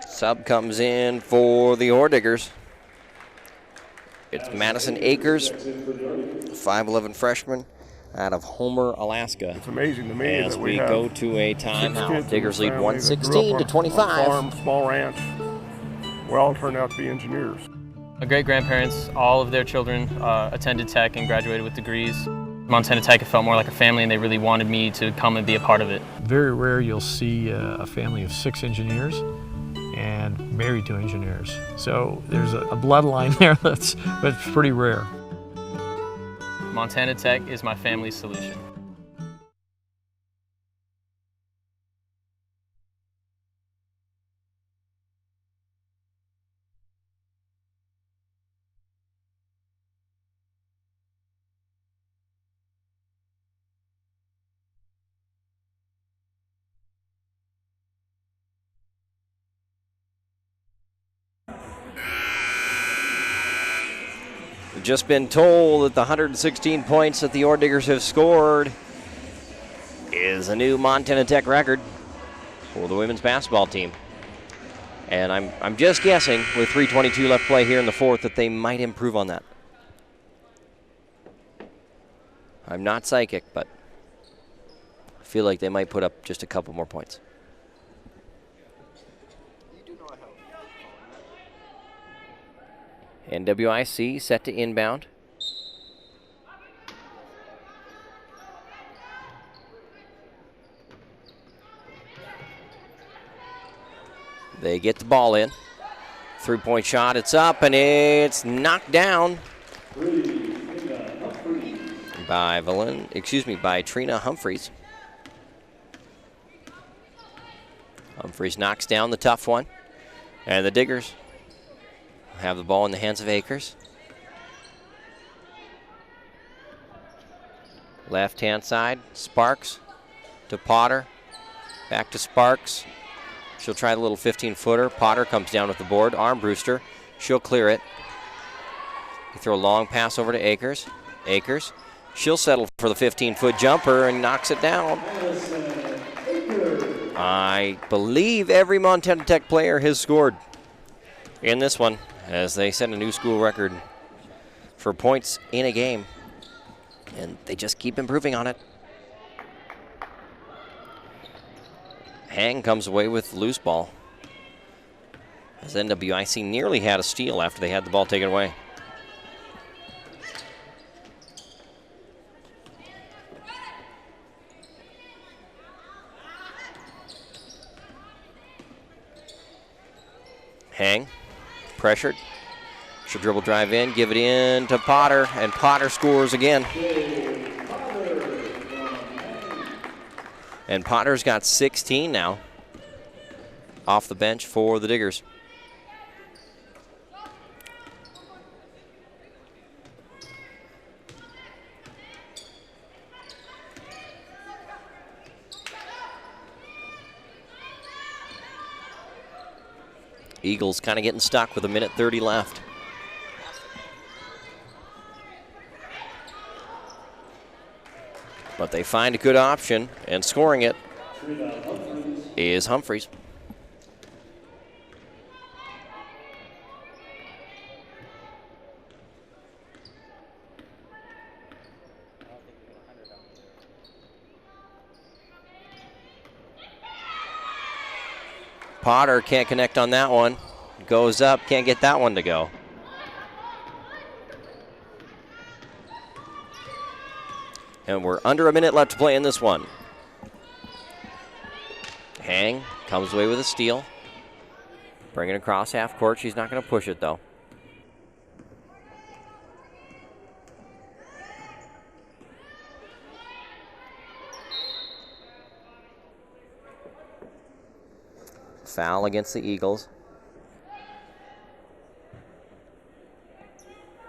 Sub comes in for the Ore Diggers. It's Madison Akers, 5'11" freshman out of Homer, Alaska. It's amazing to me as that we have go to a timeout. Diggers lead 116-25. Farm, small ranch. Well, turned out to be engineers. My great-grandparents, all of their children attended Tech and graduated with degrees. Montana Tech, it felt more like a family, and they really wanted me to come and be a part of it. Very rare you'll see a family of 6 engineers and married to engineers. So there's a bloodline there that's pretty rare. Montana Tech is my family's solution. We've just been told that the 116 points that the Ore Diggers have scored is a new Montana Tech record for the women's basketball team. And I'm just guessing with 3:22 left play here in the fourth that they might improve on that. I'm not psychic, but I feel like they might put up just a couple more points. NWIC set to inbound. They get the ball in. 3-point shot, it's up, and it's knocked down by Trina Humphreys. Humphreys knocks down the tough one, and the Diggers have the ball in the hands of Akers. Left-hand side, Sparks to Potter. Back to Sparks. She'll try the little 15-footer. Potter comes down with the board. Armbruster, she'll clear it. They throw a long pass over to Akers. Akers, she'll settle for the 15-foot jumper and knocks it down. I believe every Montana Tech player has scored in this one, as they set a new school record for points in a game, and they just keep improving on it. Hang comes away with loose ball, as NWIC nearly had a steal after they had the ball taken away. Hang, pressured. She'll dribble drive in, give it in to Potter, and Potter scores again. And Potter's got 16 now off the bench for the Diggers. Eagles kind of getting stuck with 1:30 left. But they find a good option, and scoring it is Humphreys. Potter can't connect on that one. Goes up, can't get that one to go. And we're under a minute left to play in this one. Hang comes away with a steal. Bring it across half court. She's not going to push it, though. Foul against the Eagles.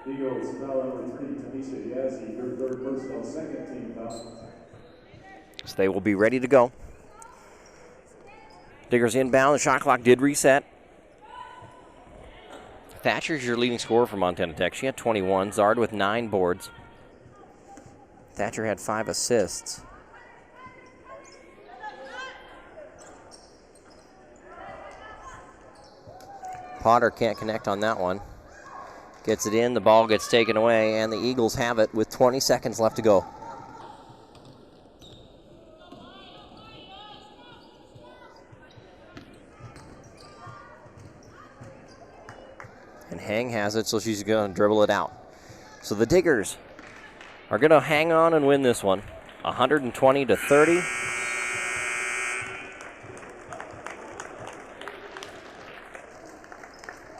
Eagles foul number 3, Tanisha Yazzie, her third personal, second team foul. So they will be ready to go. Diggers inbound. The shot clock did reset. Thatcher's your leading scorer for Montana Tech. She had 21. Zard with 9 boards. Thatcher had 5 assists. Potter can't connect on that one. Gets it in, the ball gets taken away, and the Eagles have it with 20 seconds left to go. And Hang has it, so she's going to dribble it out. So the Diggers are going to hang on and win this one, 120-30.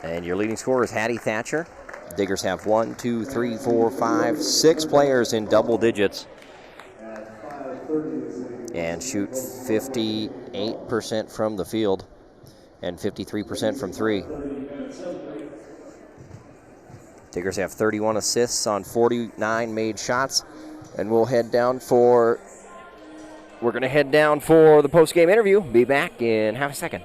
And your leading scorer is Hattie Thatcher. Diggers have 1, 2, 3, 4, 5, 6 players in double digits and shoot 58% from the field and 53% from 3. Diggers have 31 assists on 49 made shots, and we're going to head down for the post-game interview. Be back in half a second.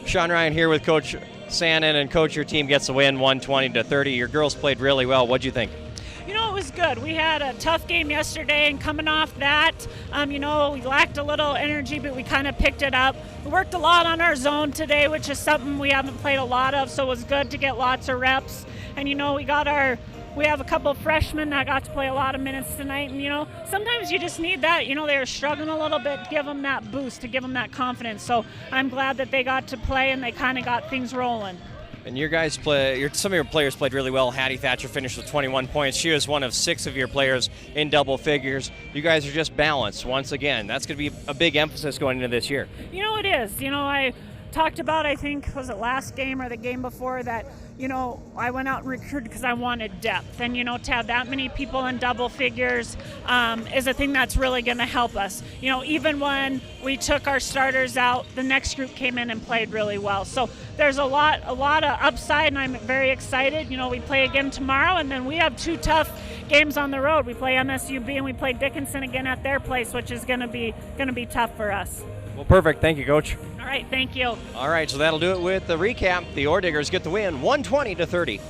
Sean Ryan here with Coach Sannon, and Coach, your team gets the win 120-30. Your girls played really well. What'd you think? You know, it was good. We had a tough game yesterday, and coming off that, we lacked a little energy, but we kind of picked it up. We worked a lot on our zone today, which is something we haven't played a lot of, so it was good to get lots of reps. And, we have a couple of freshmen that got to play a lot of minutes tonight, and, sometimes you just need that. They were struggling a little bit, to give them that boost, to give them that confidence. So I'm glad that they got to play, and they kind of got things rolling. And your guys some of your players played really well. Hattie Thatcher finished with 21 points. She was one of 6 of your players in double figures. You guys are just balanced once again. That's going to be a big emphasis going into this year. It is. I talked about, I think, was it last game or the game before, that, I went out and recruited because I wanted depth. And, to have that many people in double figures is a thing that's really going to help us. Even when we took our starters out, the next group came in and played really well. So there's a lot of upside, and I'm very excited. We play again tomorrow, and then we have 2 tough games on the road. We play MSUB and we play Dickinson again at their place, which is going to be tough for us. Well, perfect. Thank you, Coach. All right, thank you. All right, so that'll do it with the recap. The Ore Diggers get the win, 120-30.